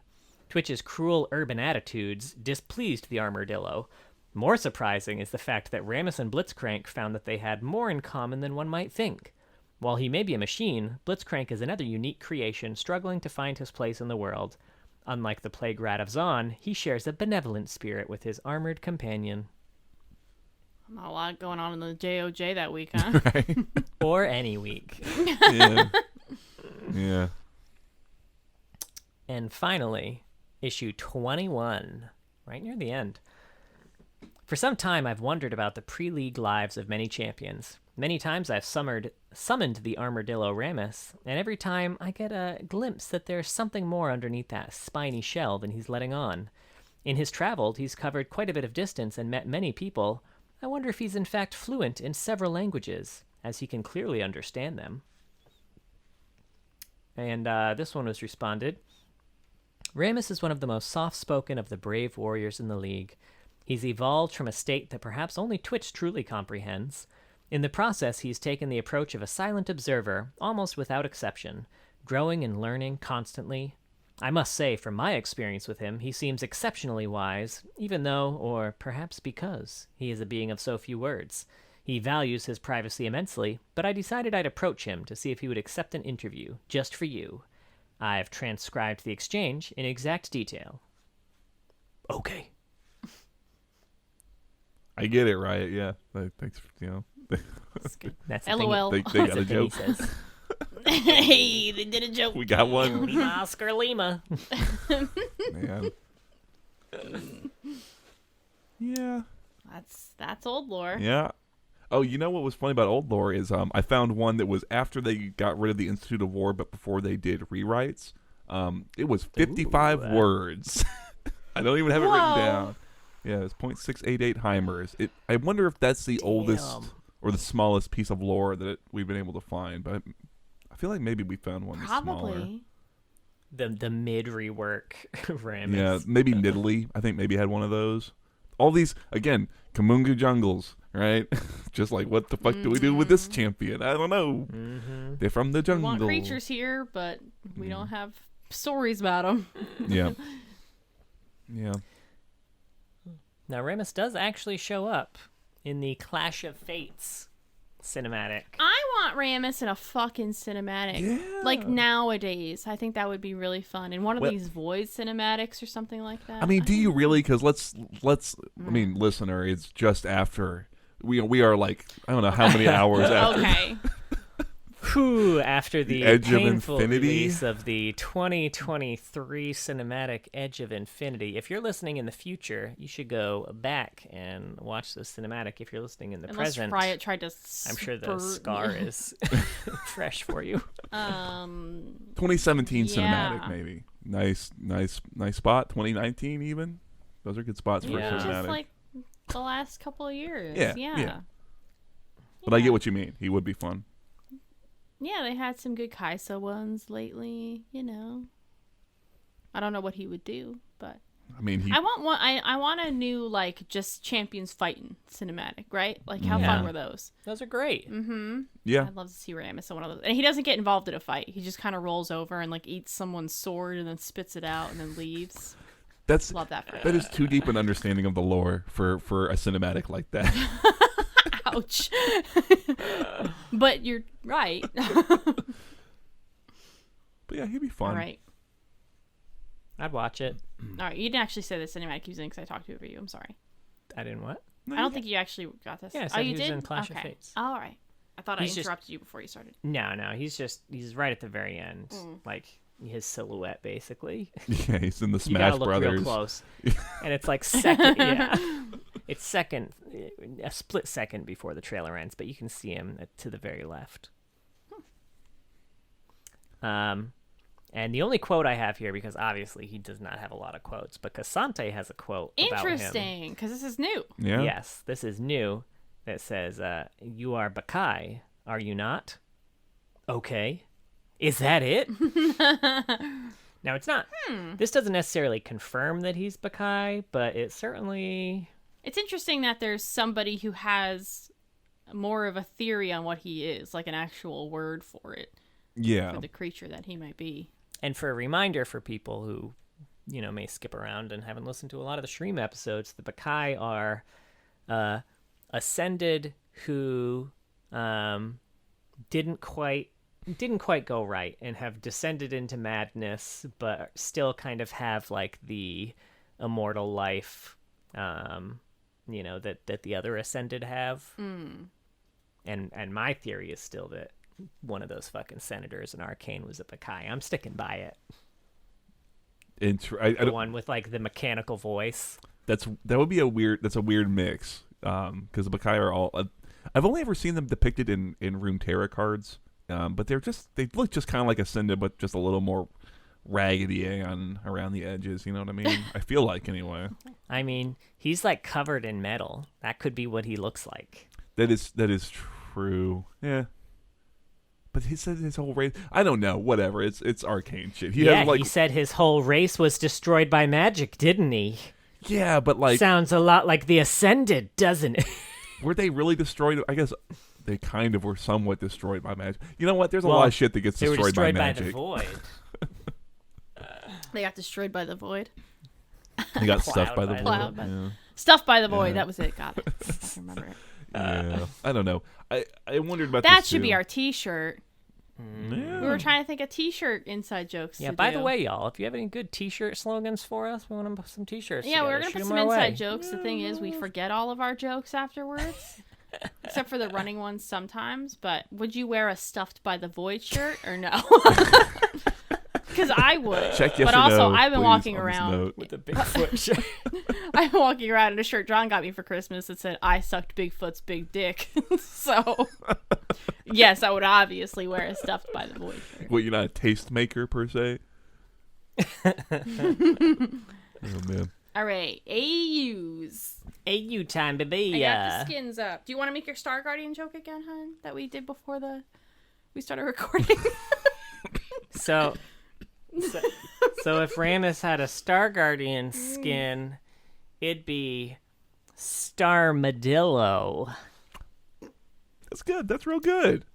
Twitch's cruel urban attitudes displeased the Armordillo. More surprising is the fact that Rammus and Blitzcrank found that they had more in common than one might think. While he may be a machine, Blitzcrank is another unique creation struggling to find his place in the world. Unlike the plague rat of Zon, he shares a benevolent spirit with his armored companion. Not a lot going on in the JOJ that week, huh? Right? Or any week. Yeah. Yeah. And finally, issue 21, right near the end. For some time, I've wondered about the pre-league lives of many champions. Many times I've summoned the Armordillo Rammus, and every time I get a glimpse that there's something more underneath that spiny shell than he's letting on. In his travels, he's covered quite a bit of distance and met many people. I wonder if he's in fact fluent in several languages, as he can clearly understand them. And this one was responded. Rammus is one of the most soft-spoken of the brave warriors in the League. He's evolved from a state that perhaps only Twitch truly comprehends. In the process, he's taken the approach of a silent observer, almost without exception, growing and learning constantly. I must say, from my experience with him, he seems exceptionally wise, even though, or perhaps because, he is a being of so few words. He values his privacy immensely, but I decided I'd approach him to see if he would accept an interview, just for you. I've transcribed the exchange in exact detail. Okay. I get it, Riot. Yeah. Thanks for, That's the LOL. They Thing, got that's a the thing he joke. says. Hey, they did a joke. We got one. Lima, Oscar Lima. Man. Yeah. That's old lore. Yeah. Oh, you know what was funny about old lore is I found one that was after they got rid of the Institute of War, but before they did rewrites. It was 55 words. I don't even have it written down. Yeah, it's 0.688 Heimers. I wonder if that's the oldest or the smallest piece of lore that we've been able to find, but I feel like maybe we found one that's smaller. Probably. The mid rework Rammus. Yeah, maybe Nidalee. I think maybe had one of those. All these, again, Kamungu jungles, right? Just like, what the fuck do we do with this champion? I don't know. Mm-hmm. They're from the We jungle. want creatures here, but we don't have stories about them. Yeah. Yeah. Now, Rammus does actually show up in the Clash of Fates cinematic. I want Rammus in a fucking cinematic. Yeah. Like nowadays. I think that would be really fun. In one of Well- these Void cinematics or something like that. I mean, do you really? Because let's. I mean, listener, it's just after we are like I don't know how many hours after. Okay. Whew, after the Edge of painful Infinity? release of the 2023 cinematic Edge of Infinity. If you're listening in the future, you should go back and watch the cinematic. If you're listening in the Unless present, Riot tried to I'm sure the scar is fresh for you. 2017 cinematic, Yeah. maybe. Nice spot. 2019 even. Those are good spots for Yeah. a cinematic. Just like the last couple of years. Yeah, Yeah. yeah. But I get what you mean. He would be fun. Yeah, they had some good Kaisa ones lately, I don't know what he would do, but I mean, I want one. I want a new like just champions fighting cinematic, right? Like how fun were those? Those are great. Mm-hmm. Yeah, I'd love to see Rammus in one of those. And he doesn't get involved in a fight. He just kind of rolls over and like eats someone's sword and then spits it out and then leaves. Love that. That is too deep an understanding of the lore for a cinematic like that. Ouch. But you're right. But yeah, he'd be fun. All right. I'd watch it. All right. You didn't actually say the cinematic using because I talked over you. I'm sorry. I didn't what? I don't think you actually got this. Yeah, I said you he was did? in Clash of Fates. All right. I thought He's I interrupted you before you started. No, he's right at the very end. Like his silhouette, basically. Yeah, he's in the You gotta Smash look Brothers. real close. And it's like second, yeah. It's second, a split second before the trailer ends, but you can see him to the very left. And the only quote I have here, because obviously he does not have a lot of quotes, but Cassante has a quote about him. Interesting, because this is new. Yeah. Yes, this is new. That says, "You are Bakai, are you not?" Okay, is that it? Now it's not. This doesn't necessarily confirm that he's Bakai, but it certainly. It's interesting that there's somebody who has more of a theory on what he is, like an actual word for it. Yeah. For the creature that he might be. And for a reminder for people who, may skip around and haven't listened to a lot of the Shreem episodes, the Bakai are ascended who didn't quite go right and have descended into madness, but still kind of have like the immortal life, that the other ascended have. And my theory is still that one of those fucking senators in Arcane was a Bakai. I'm sticking by it. The one with like the mechanical voice. That would be a weird mix. Because the Bakai are all. I've only ever seen them depicted in Runeterra cards. But they look just kind of like Ascended, but just a little more raggedy around the edges. You know what I mean? I feel like anyway. I mean, he's like covered in metal. That could be what he looks like. That is true. Yeah. But he said his whole race. I don't know. Whatever. It's arcane shit. He said his whole race was destroyed by magic, didn't he? Yeah, but like sounds a lot like the Ascended, doesn't it? Were they really destroyed? I guess they kind of were somewhat destroyed by magic. You know what? There's a lot of shit that gets destroyed by magic. By the void. They got destroyed by the void. They got stuffed by the void. Yeah. Stuffed by the void. That was it. Got it. I remember it. Yeah. I don't know. I wondered about that this should too. be our T-shirt. Yeah. We were trying to think of T-shirt inside jokes. Yeah. By the way, y'all, if you have any good T-shirt slogans for us, we want to put some T-shirts. Yeah, together. we're gonna put some inside jokes. The thing is, we forget all of our jokes afterwards, except for the running ones sometimes. But would you wear a stuffed by the void shirt or no? Because I would. Check yes but or also, no, I've been please, walking on this around note. with a Bigfoot shirt. I've been walking around in a shirt John got me for Christmas that said, "I sucked Bigfoot's big dick." So, yes, I would obviously wear a stuffed by the void shirt. Well, you're not a tastemaker per se. Oh man. All right, AUs. AU time, baby. I got the skins up. Do you want to make your Star Guardian joke again, hon? That we did before we started recording. So if Rammus had a Star Guardian skin, it'd be Starmodillo. That's good. That's real good.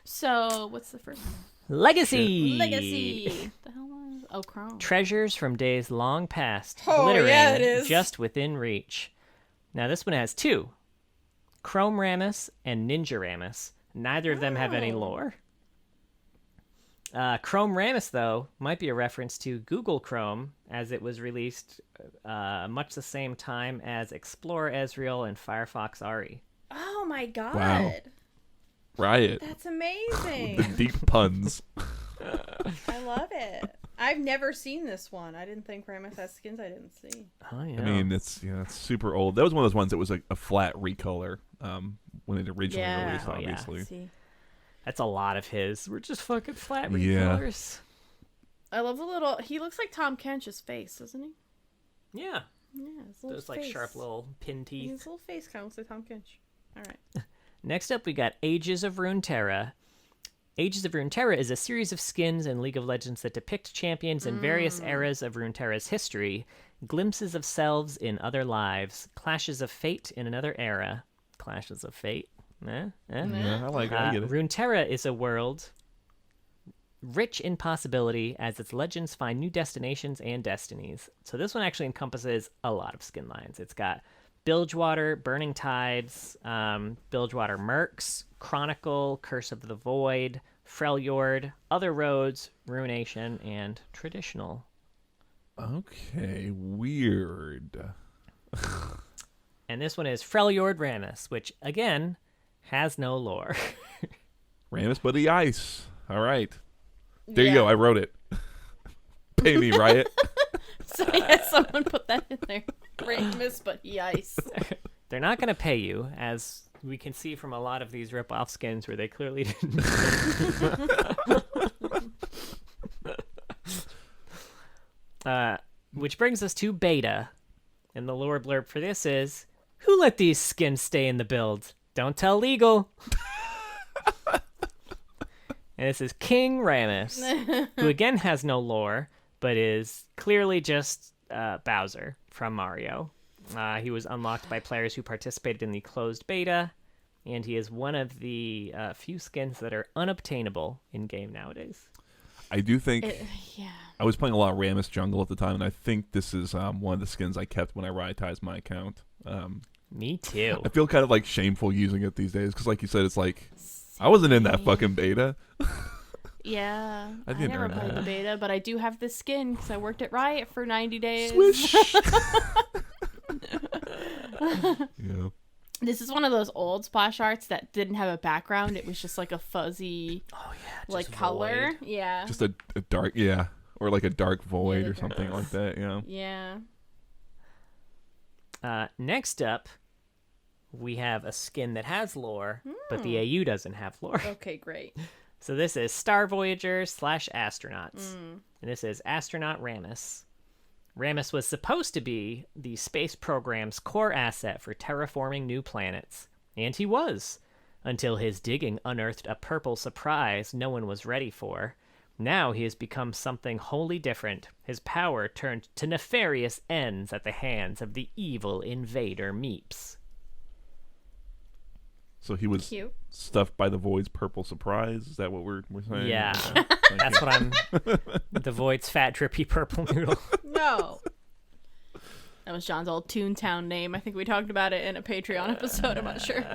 So, what's the first one? Legacy. The hell was? Oh, Chrome. Treasures from days long past, Oh, glittering yeah, it is. just within reach. Now this one has two: Chrome Rammus and Ninja Rammus. Neither of them have any lore. Chrome Rammus, though, might be a reference to Google Chrome, as it was released much the same time as Explorer Ezreal and Firefox Ari. Oh my god. Wow. Riot. That's amazing. The deep puns. I love it. I've never seen this one. I didn't think Rammus has skins I didn't see. Oh yeah. I mean, it's super old. That was one of those ones that was like a flat recolor when it originally released, obviously. Yeah. See. That's a lot of his. We're just fucking flat Yeah. recolors. I love the little. He looks like Tom Kench's face, doesn't he? Yeah. Yeah, his little Those like face. sharp little pin teeth. His little face kind of looks like Tom Kench. All right. Next up, we got Ages of Runeterra. Ages of Runeterra is a series of skins in League of Legends that depict champions in various eras of Runeterra's history, glimpses of selves in other lives, clashes of fate in another era. Clashes of fate? Yeah, I like it. I get it. Runeterra is a world rich in possibility as its legends find new destinations and destinies. So this one actually encompasses a lot of skin lines. It's got Bilgewater, Burning Tides, Bilgewater Mercs, Chronicle, Curse of the Void, Freljord, Other Roads, Ruination, and Traditional. Okay, weird. And this one is Freljord Rammus, which, again, has no lore. Rammus but the ice. All right. There you go. I wrote it. Pay me, Riot. So yeah, someone put that in there. Rammus but he ice. They're not going to pay you, as we can see from a lot of these rip-off skins where they clearly didn't. Which brings us to beta. And the lore blurb for this is, who let these skins stay in the build? Don't tell legal. And this is King Rammus, who again has no lore, but is clearly just Bowser from Mario. He was unlocked by players who participated in the closed beta, and he is one of the few skins that are unobtainable in-game nowadays. I do think... I was playing a lot of Rammus Jungle at the time, and I think this is one of the skins I kept when I riotized my account. Me too. I feel kind of like shameful using it these days, because like you said, it's like... I wasn't in that fucking beta. Yeah, I didn't never earn played that. the beta, but I do have this skin because I worked at Riot for 90 days. Swish! Yeah. This is one of those old splash arts that didn't have a background. It was just like a fuzzy, like color. void. Yeah. Just a dark, or like a dark void the or something like that, Yeah. Next up, we have a skin that has lore, but the AU doesn't have lore. Okay, great. So this is Star Voyager / Astronauts. And this is Astronaut Rammus. Rammus was supposed to be the space program's core asset for terraforming new planets. And he was, until his digging unearthed a purple surprise no one was ready for. Now he has become something wholly different. His power turned to nefarious ends at the hands of the evil invader Meeps. So he was Cute. stuffed by the Void's purple surprise? Is that what we're saying? Yeah. Okay. That's what I'm... The Void's fat, drippy purple noodle. No. That was John's old Toontown name. I think we talked about it in a Patreon episode. I'm not sure.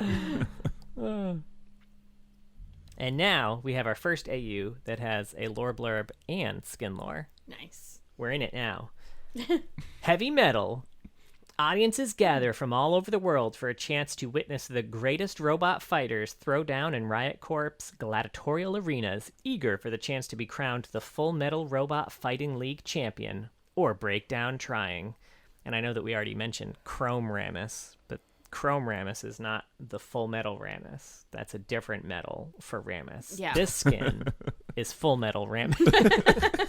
And now we have our first AU that has a lore blurb and skin lore. Nice. We're in it now. Heavy metal. Audiences gather from all over the world for a chance to witness the greatest robot fighters throw down in Riot Corp's gladiatorial arenas, eager for the chance to be crowned the Full Metal Robot Fighting League champion, or break down trying. And I know that we already mentioned Chrome Rammus, but Chrome Rammus is not the Full Metal Rammus. That's a different metal for Rammus. Yeah. This skin is Full Metal Rammus.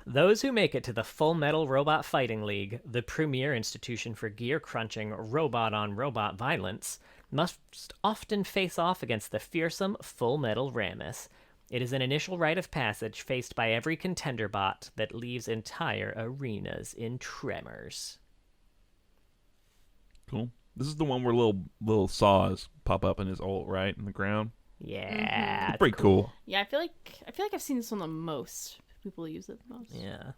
Those who make it to the Full Metal Robot Fighting League, the premier institution for gear-crunching robot-on-robot violence, must often face off against the fearsome Full Metal Rammus. It is an initial rite of passage faced by every contender bot that leaves entire arenas in tremors. Cool. This is the one where little saws pop up in his ult, right, in the ground. Yeah, It's pretty cool. Yeah, I feel like I've seen this one the most. People use it the most. Yeah.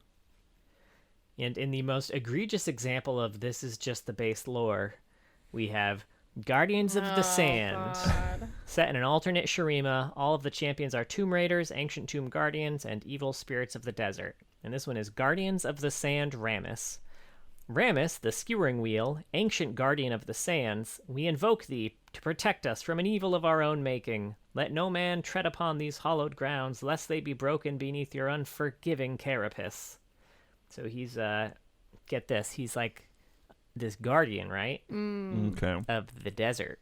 And in the most egregious example of this is just the base lore, we have Guardians of the Sand. God. Set in an alternate Shurima, all of the champions are Tomb Raiders, Ancient Tomb Guardians, and Evil Spirits of the Desert. And this one is Guardians of the Sand Rammus. Rammus, the skewering wheel, ancient guardian of the sands, we invoke thee to protect us from an evil of our own making. Let no man tread upon these hallowed grounds, lest they be broken beneath your unforgiving carapace. So he's, get this, he's like this guardian, right? Okay. Of the desert.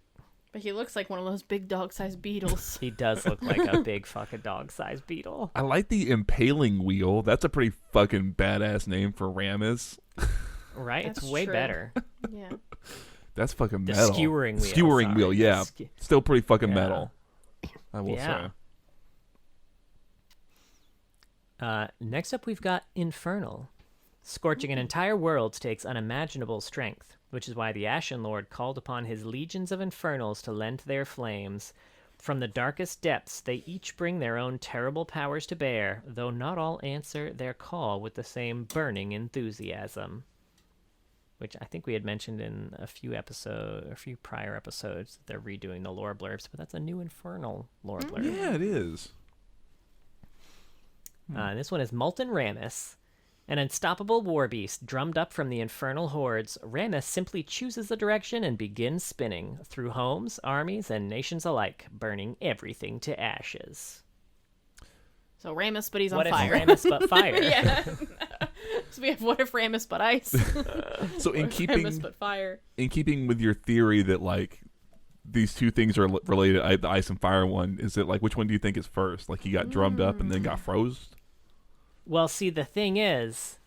But he looks like one of those big dog-sized beetles. He does look like a big fucking dog-sized beetle. I like the impaling wheel. That's a pretty fucking badass name for Rammus. Right? That's It's way true. better. Yeah. That's fucking The metal. skewering wheel. Skewering sorry. wheel, yeah. Still pretty fucking metal. I will Yeah. say. Next up, we've got Infernal. Scorching an entire world takes unimaginable strength, which is why the Ashen Lord called upon his legions of Infernals to lend their flames. From the darkest depths, they each bring their own terrible powers to bear, though not all answer their call with the same burning enthusiasm. Which I think we had mentioned in a few prior episodes. They're redoing the lore blurbs, but that's a new Infernal lore blurb. Yeah, it is. This one is Molten Rammus. An unstoppable war beast drummed up from the infernal hordes, Rammus simply chooses a direction and begins spinning through homes, armies, and nations alike, burning everything to ashes. So Rammus, but he's on What fire. if Rammus but fire? Yeah. So we have what if Rammus but ice? So in Rammus but fire. keeping with your theory that like these two things are related, the ice and fire one, is it like which one do you think is first? Like he got drummed up and then got froze? Well, see, the thing is,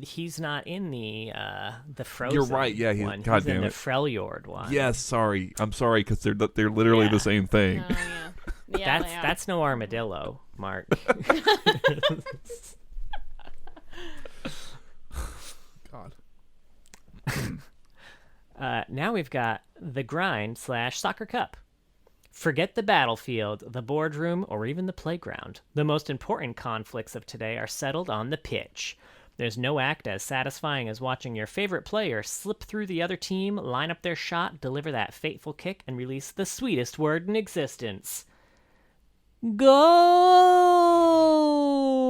he's not in the Frozen. You're right. Yeah, one. God He's damn in the it. Freljord one. Yes, sorry. I'm sorry because they're literally Yeah. the same thing. Oh, yeah. Yeah, That's no armadillo, Mark. God. Now we've got the grind/soccer cup. Forget the battlefield, the boardroom, or even the playground. The most important conflicts of today are settled on the pitch. There's no act as satisfying as watching your favorite player slip through the other team, line up their shot, deliver that fateful kick, and release the sweetest word in existence.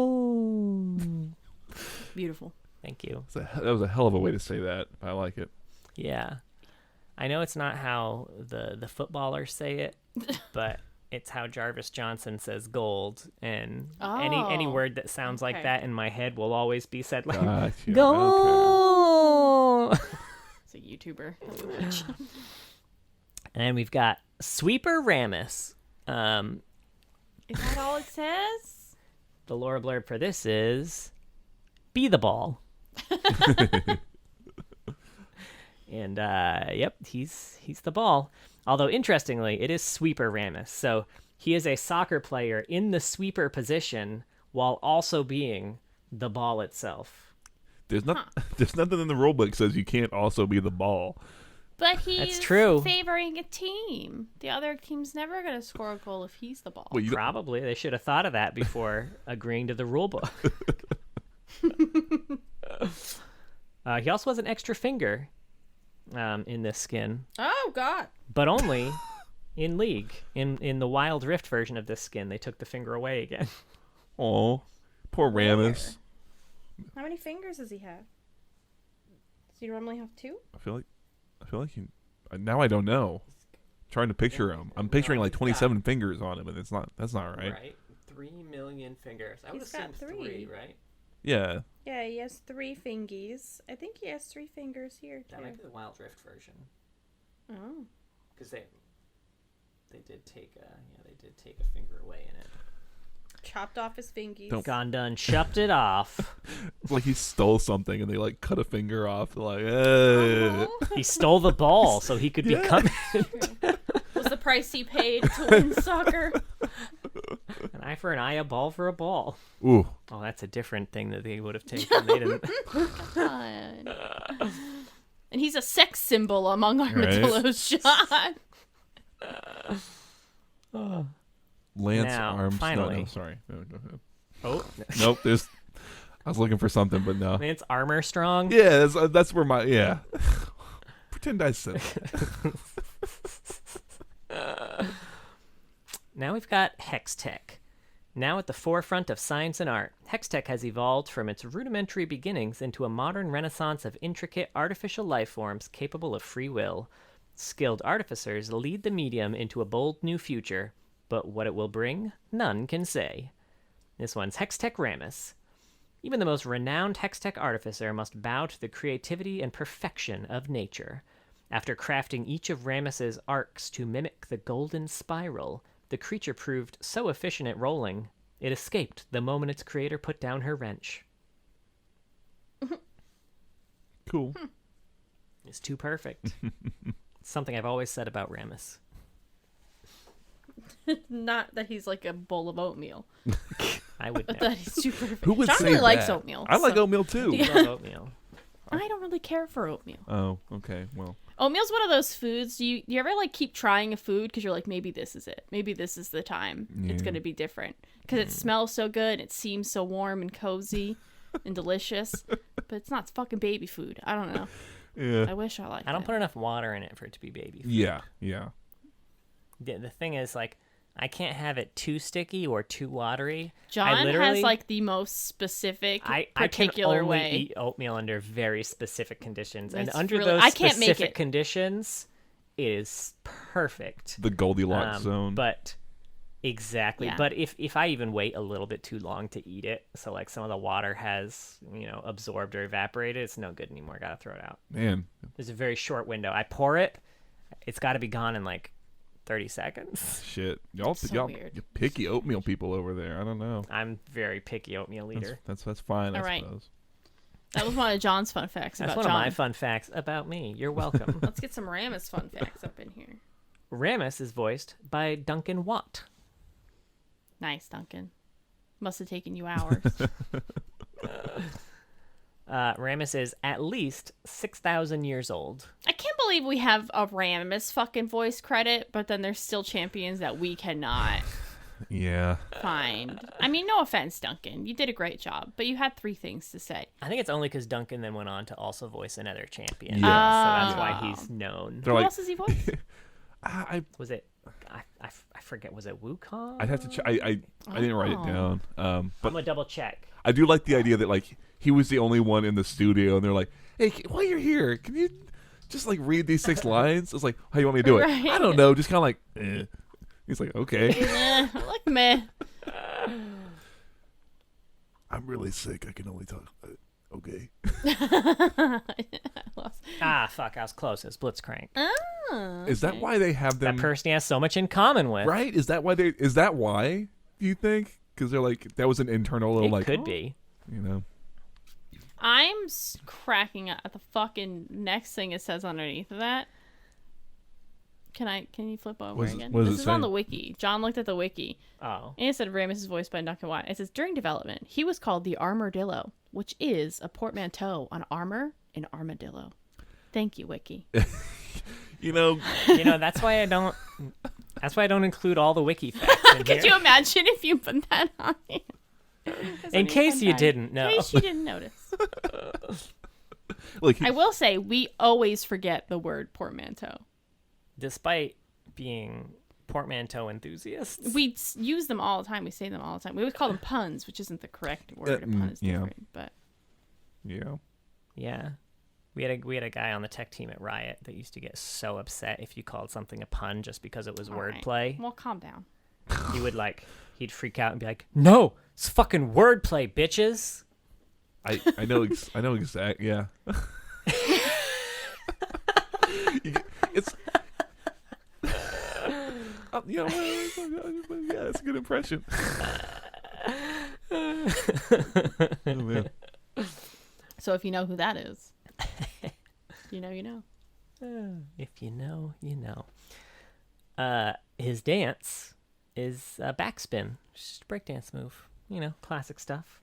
Goal! Beautiful. Thank you. That was a hell of a way to say that. I like it. Yeah. I know it's not how the footballers say it, but it's how Jarvis Johnson says gold. And any word that sounds like that in my head will always be said like, Gotcha. goal! It's a YouTuber. And then we've got Sweeper Rammus. Is that all it says? The lore blurb for this is, be the ball. And, yep, he's the ball. Although, interestingly, it is Sweeper Rammus. So he is a soccer player in the sweeper position while also being the ball itself. There's nothing in the rulebook that says you can't also be the ball. But he's That's true. favoring a team. The other team's never going to score a goal if he's the ball. Well, Probably. They should have thought of that before agreeing to the rulebook. He also has an extra finger in this skin. Oh, God. But only in League. In the Wild Rift version of this skin, they took the finger away again. Oh, poor Rammus. How many fingers does he have? Does he normally have two? I feel like he. Now I don't know. Trying to picture him. I'm picturing like 27 fingers on him, and that's not right. Right. 3 million fingers. I would He's got assume three. right? Yeah. Yeah, he has 3 fingies. I think he has 3 fingers here, too. That might be the Wild Rift version. Oh. Because they did take a finger away in it. Chopped off his fingies. Don't- Gone done, chopped it off. It's like he stole something and they like cut a finger off. Like, He stole the ball so he could become Was the price he paid to win soccer? an eye for an eye, a ball for a ball. Ooh. Oh, that's a different thing that they would have taken. They didn't. God. And he's a sex symbol among armadillos, Sean. Lance Now, arms. finally. No, sorry. No, go ahead. Oh, Nope. I was looking for something, but no. Lance Armor Strong. Yeah, that's where my Pretend I said that. Now we've got Hextech. Now at the forefront of science and art, Hextech has evolved from its rudimentary beginnings into a modern renaissance of intricate artificial life forms capable of free will. Skilled artificers lead the medium into a bold new future, but what it will bring, none can say. This one's Hextech Rammus. Even the most renowned Hextech artificer must bow to the creativity and perfection of nature. After crafting each of Rammus's arcs to mimic the golden spiral, the creature proved so efficient at rolling, it escaped the moment its creator put down her wrench. Cool. It's too perfect. It's something I've always said about Rammus. Not that he's like a bowl of oatmeal. I would But never. that he's too perfect. Who would John say really that? likes oatmeal. I like so- oatmeal too. I love oatmeal. I don't really care for oatmeal. Oh, okay. Well, Oatmeal's one of those foods. Do you ever like keep trying a food because you're like, maybe this is it. Maybe this is the time. It's Yeah. gonna be different because it smells so good. It seems so warm and cozy and delicious, but it's not fucking baby food. I don't know. yeah. I wish I liked I don't it. put enough water in it for it to be baby food. Yeah. Yeah. The thing is, like, I can't have it too sticky or too watery. John literally- has like the most specific, I can particular only way. eat oatmeal under very specific conditions, and It's under really- those I can't make specific it. conditions, it is perfect. The Goldilocks zone. But exactly. Yeah. But if I even wait a little bit too long to eat it, so like some of the water has absorbed or evaporated, it's no good anymore. Gotta throw it out. Man, There's a very short window. I pour it, it's got to be gone in like 30 seconds. shit. Y'all, So y'all weird. you picky oatmeal people over there. I don't know. I'm very picky oatmeal eater. That's fine. All I right. suppose. That was one of John's fun facts That's about one John. of my fun facts about me. You're welcome. Let's get some Rammus fun facts up in here. Rammus is voiced by Duncan Watt. Nice, Duncan. Must have taken you hours. Rammus is at least 6,000 years old. I can't believe we have a Rammus fucking voice credit, but then there's still champions that we cannot Yeah. find. I mean, no offense, Duncan. You did a great job, but you had 3 things to say. I think it's only because Duncan then went on to also voice another champion. Yeah. So that's why Oh. he's known. They're Who like, else has he voiced? I Was it? I forget. Was it Wukong? I'd have to. I didn't write it Oh. down. I'm But gonna double check. I do like the idea that like he was the only one in the studio, and they're like, "Hey, while you're here, can you just like read these 6 lines?" It's like, "How do you want me to do it?" Right. I don't know. Just kind of like, eh. He's like, "Okay." Like meh. I'm really sick. I can only talk. Okay. Fuck. I was close. It's Blitzcrank. Oh, Is that why they have them? That person he has so much in common with. Right? Is that why they? Is that why? Do you think? Because they're like that was an internal little It like could be. you know. I'm cracking up at the fucking next thing it says underneath of that. Can you flip over What is it- again? what does This it is on say? the wiki. John looked at the wiki. Oh. And it said Rammus is voiced by Duncan Watt. It says during development, he was called the Armordillo, which is a portmanteau on armor and armadillo. Thank you, wiki. You know, That's why I don't. That's why I don't include all the wiki facts in Could here. you imagine if you put that on here? In case you didn't know. In case you didn't notice. like I will say, we always forget the word portmanteau. Despite being portmanteau enthusiasts. We use them all the time. We say them all the time. We would call them puns, which isn't the correct word. A pun is yeah. different, but yeah. Yeah. We had a guy on the tech team at Riot that used to get so upset if you called something a pun just because it was all right. wordplay. Well, calm down. He'd freak out and be like, "No, it's fucking wordplay, bitches." I know exact. Yeah. It's. Yeah, that's a good impression. Oh, man. So if you know who that is, you know. If you know, you know. His dance is a backspin, just a breakdance move. Classic stuff.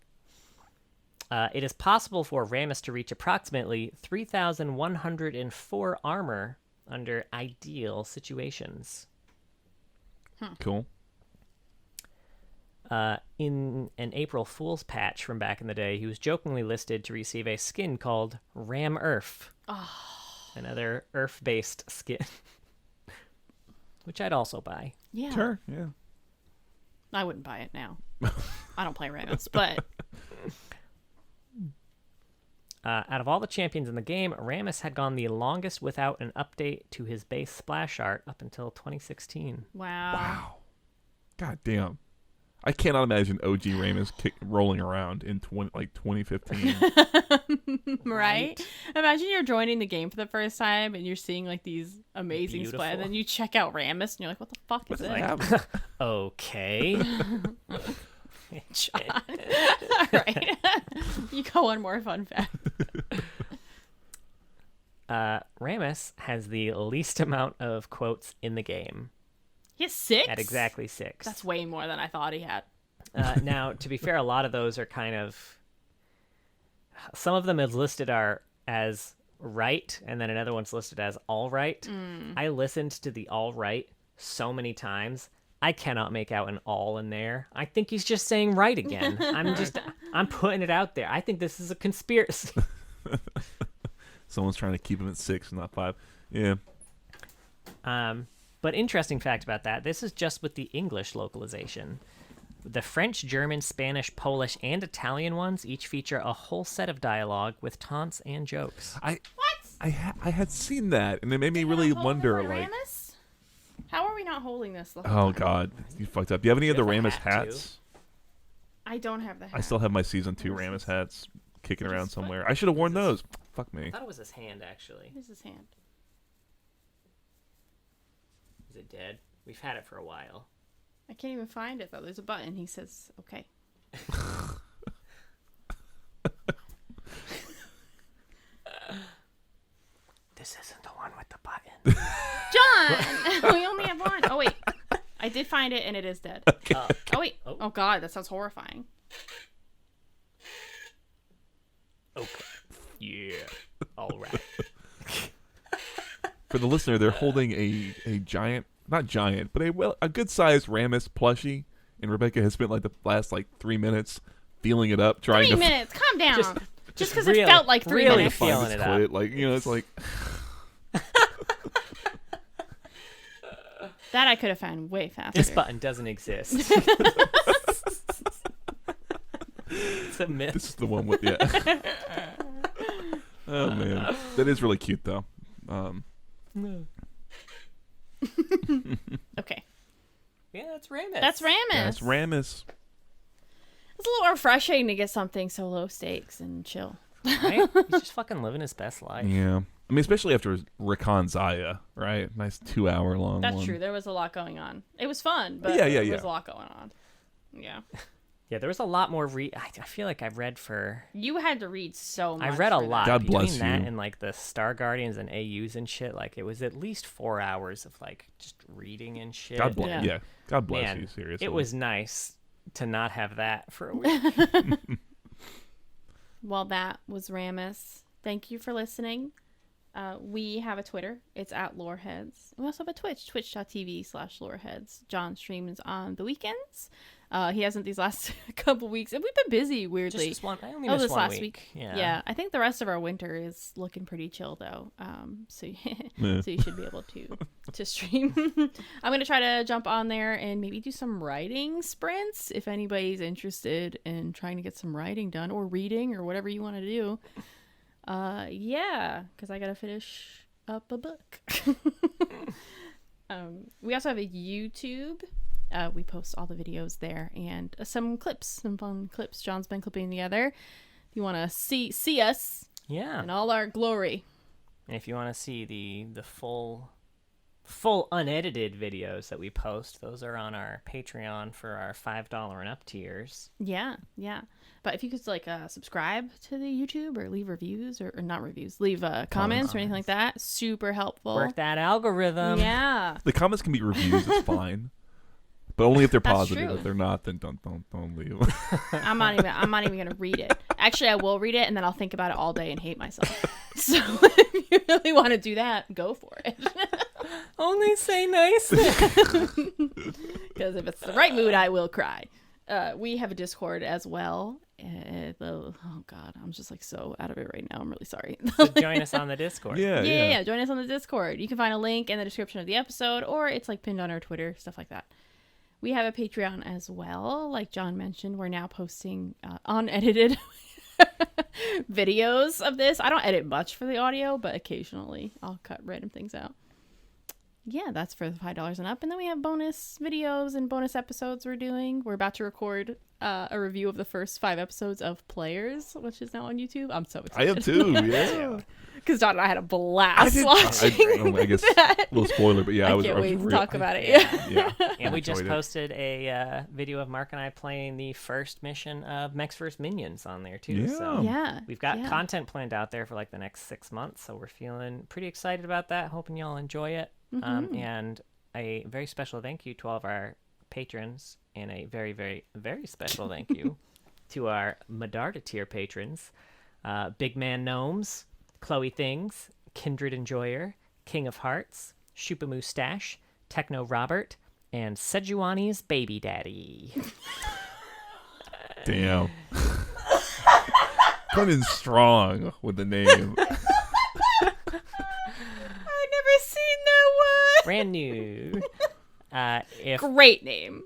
It is possible for Rammus to reach approximately 3,104 armor under ideal situations. Cool. In an April Fool's patch from back in the day, he was jokingly listed to receive a skin called Ram Earth. Another Earth-based skin. Which I'd also buy. Yeah. Sure. Yeah. I wouldn't buy it now. I don't play Rammus, but Out of all the champions in the game, Rammus had gone the longest without an update to his base splash art up until 2016. wow. God damn. I cannot imagine OG Rammus rolling around in 2015. Right? Imagine you're joining the game for the first time and you're seeing like these amazing Beautiful. splats, and then you check out Rammus and you're like, what the fuck is this? Okay. John. All right. You go on more fun fact. Rammus has the least amount of quotes in the game. He has 6? At exactly 6. That's way more than I thought he had. Now, to be fair, a lot of those are kind of... Some of them is listed as right, and then another one's listed as all right. I listened to the all right so many times, I cannot make out an all in there. I think he's just saying right again. I'm putting it out there. I think this is a conspiracy. Someone's trying to keep him at 6, not 5. Yeah. But interesting fact about that, this is just with the English localization. The French, German, Spanish, Polish, and Italian ones each feature a whole set of dialogue with taunts and jokes. What? I had seen that, and it made me really wonder, like... Rammus? How are we not holding this the Oh, whole time? God. You fucked up. Do you have any of the Rammus hats? I don't have the hat. I still have my Season 2 Rammus hats kicking around somewhere. I should have worn those. Fuck me. I thought it was his hand, actually. What is his hand? Is it dead? We've had it for a while. I can't even find it, though. There's a button. He says, okay. This isn't the one with the button. John! We only have one. Oh, wait. I did find it, and it is dead. Okay. Oh, wait. Oh, God. That sounds horrifying. Okay. Yeah. All right. For the listener, they're holding a giant, not giant, but a good-sized Rammus plushie, and Rebecca has spent like the last 3 minutes feeling it up, trying 3 to minutes. Calm down. Just because really, it felt like 3 really minutes. feeling it up. Like, it's like... That I could have found way faster. This button doesn't exist. It's a myth. This is the one with, yeah. Oh, man. That is really cute, though. Okay. Yeah, that's Rammus. That's Rammus. That's Rammus. It's a little refreshing to get something so low stakes and chill. Right? He's just fucking living his best life. Yeah. I mean, especially after Rakan Zaya, right? Nice 2-hour-long That's one. true. There was a lot going on. It was fun, but Yeah. there was a lot going on. Yeah. Yeah, there was a lot more I feel like I've read for... You had to read so much. I read a for that. lot. God bless Between that you. and the Star Guardians and AUs and shit, it was at least 4 hours of just reading and shit. God bless. Yeah. Yeah. God bless Man, you. Seriously. it was nice to not have that for a week. Well, that was Rammus. Thank you for listening. We have a Twitter. It's at Loreheads. We also have a Twitch, twitch.tv/Loreheads. John streams on the weekends. He hasn't these last couple weeks. And we've been busy, weirdly. Just one. I only missed this one last week. Yeah. I think the rest of our winter is looking pretty chill, though. So you should be able to stream. I'm going to try to jump on there and maybe do some writing sprints if anybody's interested in trying to get some writing done or reading or whatever you want to do. Yeah, because I got to finish up a book. We also have a YouTube. We post all the videos there and some fun clips John's been clipping together. If you want to see us in all our glory. And if you want to see the full unedited videos that we post, those are on our Patreon for our $5 and up tiers. Yeah. But if you could subscribe to the YouTube or leave reviews or not reviews, leave comments or anything like that, super helpful. Work that algorithm. Yeah. The comments can be reviews. It's fine. But only if they're That's positive. true. If they're not, then don't leave. I'm not even gonna read it. Actually, I will read it and then I'll think about it all day and hate myself. So if you really want to do that, go for it. Only say nice. Because if it's the right mood, I will cry. We have a Discord as well. Oh God, I'm just so out of it right now. I'm really sorry. So join us on the Discord. Yeah. Join us on the Discord. You can find a link in the description of the episode, or it's pinned on our Twitter, stuff like that. We have a Patreon as well. Like John mentioned, we're now posting unedited videos of this. I don't edit much for the audio, but occasionally I'll cut random things out. Yeah, that's for the $5 and up. And then we have bonus videos and bonus episodes we're doing. We're about to record a review of the first 5 episodes of Players, which is now on YouTube. I'm so excited. I am too, yeah. Because Don and I had a blast watching I guess that. a little spoiler, but yeah, I I was can't wait to real- talk about it. Yeah. And we enjoyed just it. posted a video of Mark and I playing the first mission of Mechs vs. Minions on there too. Yeah. So Yeah. we've got yeah. content planned out there for like the next 6 months. So we're feeling pretty excited about that. Hoping y'all enjoy it. And a very special thank you to all of our patrons, and a very, very, very special thank you to our Medarda tier patrons, Big Man Gnomes, Chloe Things, Kindred Enjoyer, King of Hearts, Shupa Moustache, Techno Robert, and Sejuani's Baby Daddy. Damn. Coming strong with the name. I've never seen that one. Brand new. Great name.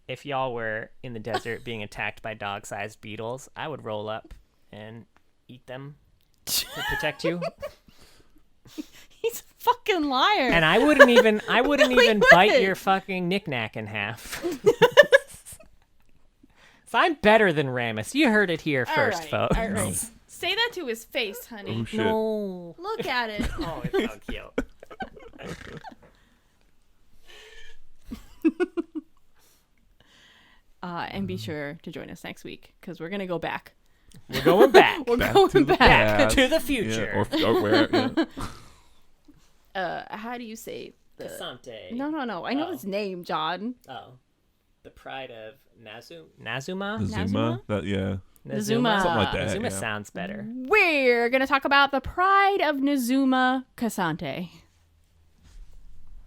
If y'all were in the desert being attacked by dog-sized beetles, I would roll up and eat them to protect you. He's a fucking liar. And I wouldn't even bite would. your fucking knick-knack in half. So I'm better than Rammus. You heard it here first, folks. All right. Say that to his face, honey. Oh shit. No. Look at it. Oh, it's so cute. And be sure to join us next week because we're gonna go back. We're going back. We're Back going to the back. past. To the Yeah, future. or where? Yeah. How do you say the? Casante. No. I know Oh. his name, John. Oh. The pride of Nazuma? Zuma. That yeah. Nazuma. Something like that. Nazuma yeah. sounds better. We're gonna talk about the pride of Nazuma Casante.